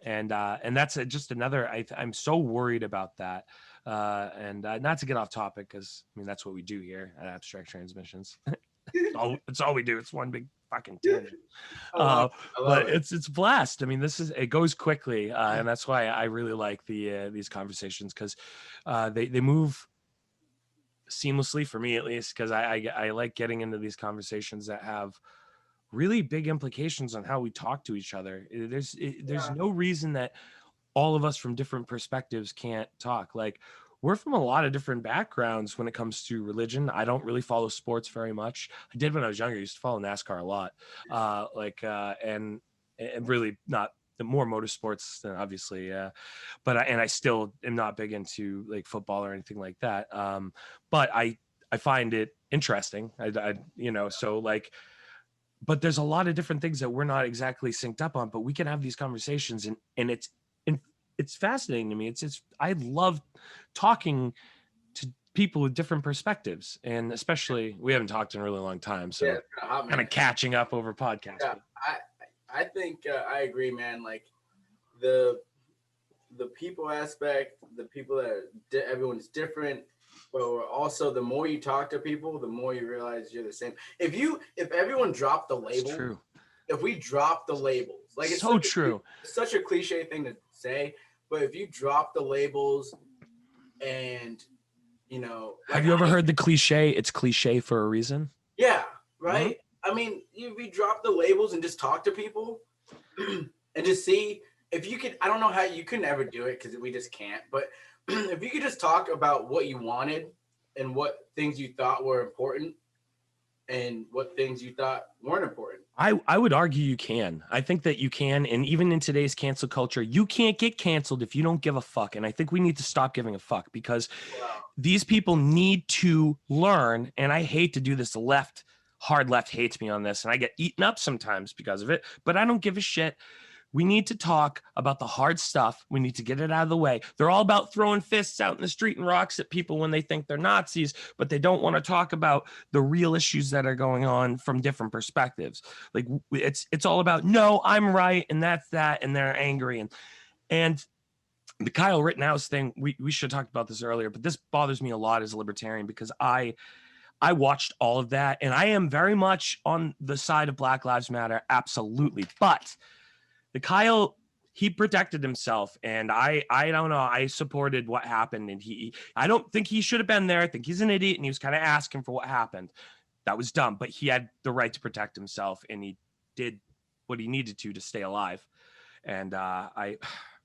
And that's just another, I'm so worried about that. And not to get off topic, because I mean, that's what we do here at Abstract Transmissions. It's all we do. It's one big fucking tangent. But it's a blast. I mean, it goes quickly, and that's why I really like these conversations, because they move seamlessly, for me at least, because I like getting into these conversations that have really big implications on how we talk to each other. There's no reason that all of us from different perspectives can't talk. Like, we're from a lot of different backgrounds when it comes to religion. I don't really follow sports very much. I did when I was younger. I used to follow NASCAR a lot. And really not the more motorsports than obviously. But I still am not big into like football or anything like that. But I find it interesting. So like, but there's a lot of different things that we're not exactly synced up on, but we can have these conversations and it's fascinating to me. I love talking to people with different perspectives, and especially we haven't talked in a really long time. So kind of catching up over podcasts. Yeah, I think I agree, man. Like the people aspect, the people that everyone's different, but also the more you talk to people, the more you realize you're the same. If everyone dropped the label, if we drop the labels, like it's so true. It's such a cliche thing to say, but if you drop the labels, and have you ever heard the cliche? It's cliche for a reason. Yeah, right. Mm-hmm. I mean, if you drop the labels and just talk to people, and just see if you could. I don't know how you could never do it because we just can't. But if you could just talk about what you wanted and what things you thought were important and what things you thought weren't important. I would argue you can. I think that you can. And even in today's cancel culture, you can't get canceled if you don't give a fuck. And I think we need to stop giving a fuck because these people need to learn. And I hate to do this. The hard left hates me on this. And I get eaten up sometimes because of it, but I don't give a shit. We need to talk about the hard stuff. We need to get it out of the way. They're all about throwing fists out in the street and rocks at people when they think they're Nazis, but they don't want to talk about the real issues that are going on from different perspectives. Like it's all about, no, I'm right. And that's that. And they're angry. And the Kyle Rittenhouse thing, we should have talked about this earlier, but this bothers me a lot as a libertarian because I watched all of that and I am very much on the side of Black Lives Matter. Absolutely. But the Kyle, he protected himself, and I don't know. I supported what happened, and I don't think he should have been there. I think he's an idiot, and he was kind of asking for what happened. That was dumb, but he had the right to protect himself, and he did what he needed to stay alive. And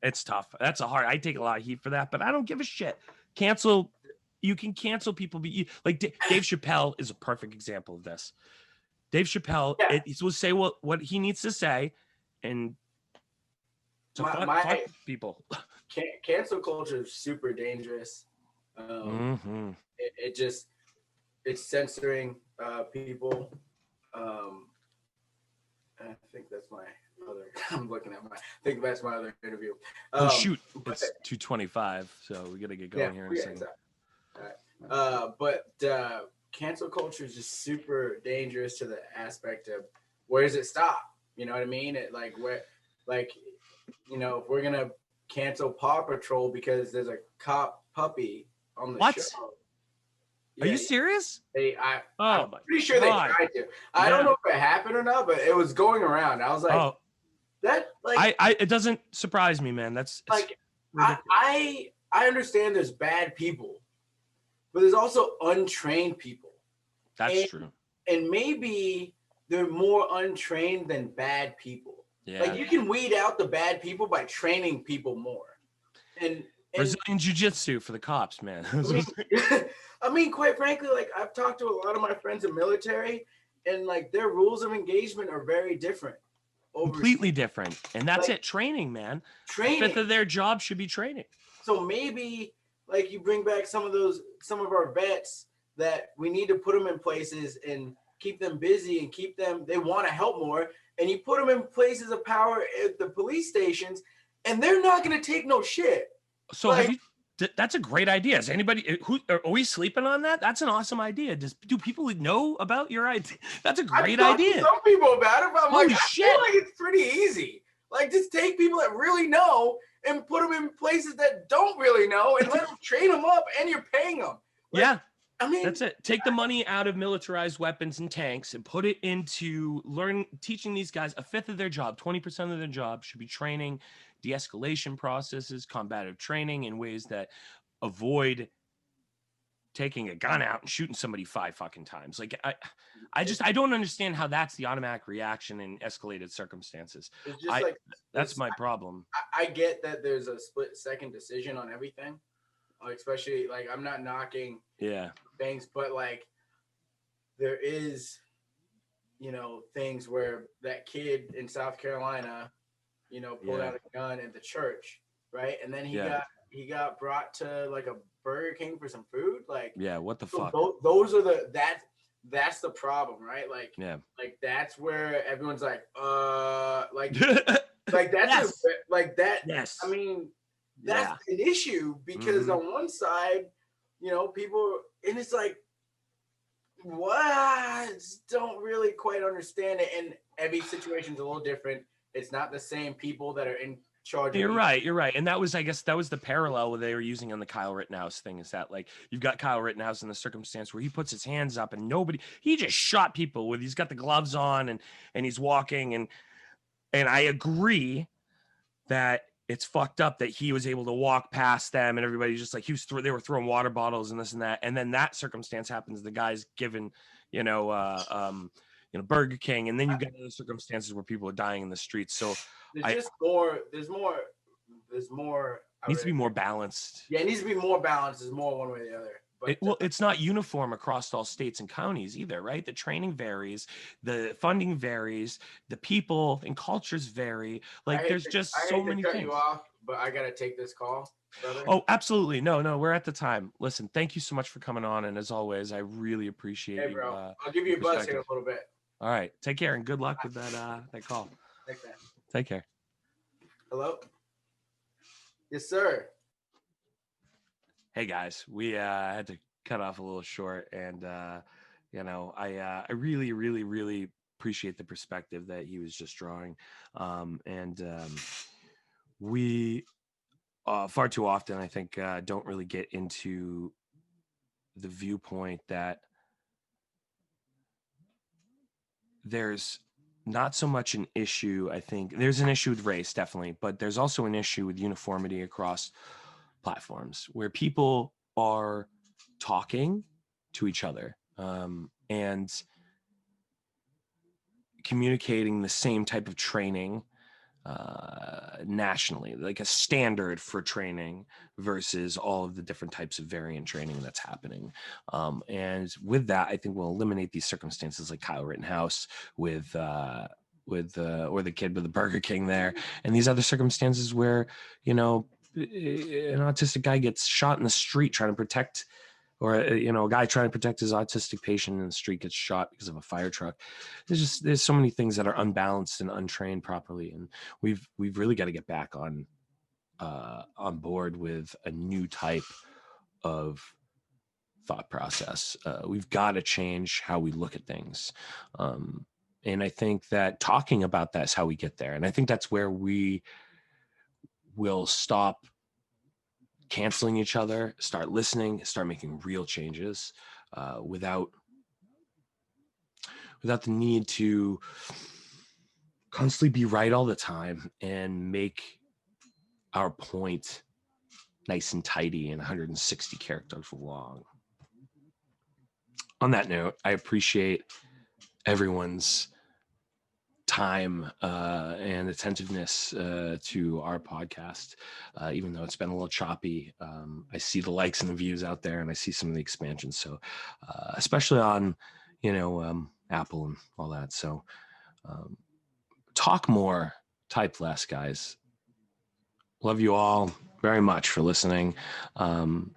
it's tough. That's I take a lot of heat for that, but I don't give a shit. You can cancel people, but like Dave Chappelle is a perfect example of this. Dave Chappelle, he will say what he needs to say, and fuck people. Cancel culture is super dangerous. It's censoring people. I think that's my other. I'm looking at I think that's my other interview. Shoot, it's 2:25, so we gotta get going here in a second. Exactly. But cancel culture is just super dangerous to the aspect of where does it stop? You know what I mean? If we're gonna cancel Paw Patrol because there's a cop puppy on the show. Are you serious? I'm pretty sure they tried to. I don't know if it happened or not, but it was going around. I was like, it doesn't surprise me, man. That's like, I understand there's bad people, but there's also untrained people. That's true. And maybe they're more untrained than bad people. Yeah. Like you can weed out the bad people by training people more. And Brazilian jiu-jitsu for the cops, man. I mean, quite frankly, like I've talked to a lot of my friends in military, and like their rules of engagement are very different. Completely different. And that's it. Training, man. Training. A fifth of their job should be training. So maybe like you bring back some of our vets that we need to put them in places and keep them busy and they want to help more. And you put them in places of power at the police stations, and they're not going to take no shit. So that's a great idea. Is anybody are we sleeping on that? That's an awesome idea. Do people know about your idea? That's a great idea. To some people about it, but I'm like, I feel like it's pretty easy. Like just take people that really know and put them in places that don't really know and let them train them up, and you're paying them. Like, I mean, that's it. Take the money out of militarized weapons and tanks and put it into teaching these guys a fifth of their job. 20% of their job should be training, de-escalation processes, combative training in ways that avoid taking a gun out and shooting somebody 5 fucking times. Like I don't understand how that's the automatic reaction in escalated circumstances. That's my problem. I get that there's a split second decision on everything. especially like I'm not knocking Yeah. things, but like there is, things where that kid in South Carolina, pulled out a gun at the church, right? And then he got brought to like a Burger King for some food. Like, Yeah. What the so fuck? those are that's the problem, right? Like, Yeah. like that's where everyone's like, like that's Yes. like that. Yes. I mean, that's an issue because on one side, people, and it's like, what? I just don't really quite understand it. And every situation's a little different. It's not the same people that are in charge. You're right. And that was, I guess, that was the parallel they were using on the Kyle Rittenhouse thing, is that like you've got Kyle Rittenhouse in the circumstance where he puts his hands up and he just shot people he's got the gloves on and he's walking and I agree that it's fucked up that he was able to walk past them and everybody just like they were throwing water bottles and this and that, and then that circumstance happens, the guy's given Burger King, and then you get other circumstances where people are dying in the streets. So there's more needs to be more balanced. Yeah, it needs to be more balanced. There's more one way or the other. But it's not uniform across all states and counties either, right? The training varies, the funding varies, the people and cultures vary. Like there's just so many things. You off, but I gotta take this call, brother. Oh, absolutely. No, we're at the time. Listen, thank you so much for coming on, and as always, I really appreciate you. Hey, bro, I'll give you a buzz here in a little bit. All right, take care and good luck with that call. Thanks, man. Take care. Hello. Yes, sir. Hey guys, we had to cut off a little short, and I really, really, really appreciate the perspective that he was just drawing, we far too often, I think, don't really get into the viewpoint that there's not so much an issue. I think there's an issue with race, definitely, but there's also an issue with uniformity across platforms where people are talking to each other and communicating the same type of training nationally, like a standard for training versus all of the different types of variant training that's happening. And with that, I think we'll eliminate these circumstances like Kyle Rittenhouse or the kid with the Burger King there, and these other circumstances where, an autistic guy gets shot in the street trying to protect, or a guy trying to protect his autistic patient in the street gets shot because of a fire truck. There's so many things that are unbalanced and untrained properly, and we've really got to get back on board with a new type of thought process. We've got to change how we look at things, and I think that talking about that is how we get there. And I think that's where we will stop canceling each other, start listening, start making real changes without the need to constantly be right all the time and make our point nice and tidy and 160 characters long. On that note, I appreciate everyone's time and attentiveness to our podcast, even though it's been a little choppy. I see the likes and the views out there, and I see some of the expansions, so especially on Apple and all that. So talk more, type less, guys. Love you all very much for listening, and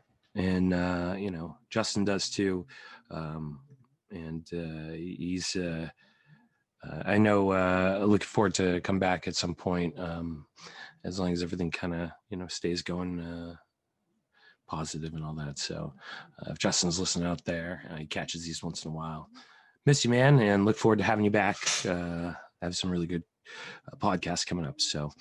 Justin does too, and he's I know, looking forward to come back at some point, as long as everything kind of, stays going positive and all that. So if Justin's listening out there, he catches these once in a while. Miss you, man, and look forward to having you back. I have some really good podcasts coming up. So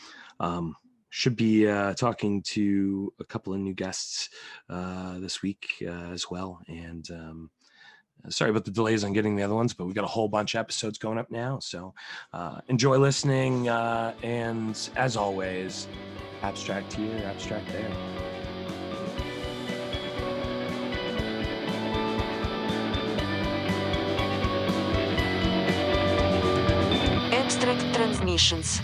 should be talking to a couple of new guests this week as well. And sorry about the delays on getting the other ones, but we got a whole bunch of episodes going up now. So enjoy listening. And as always, abstract here, abstract there. Abstract Transmissions.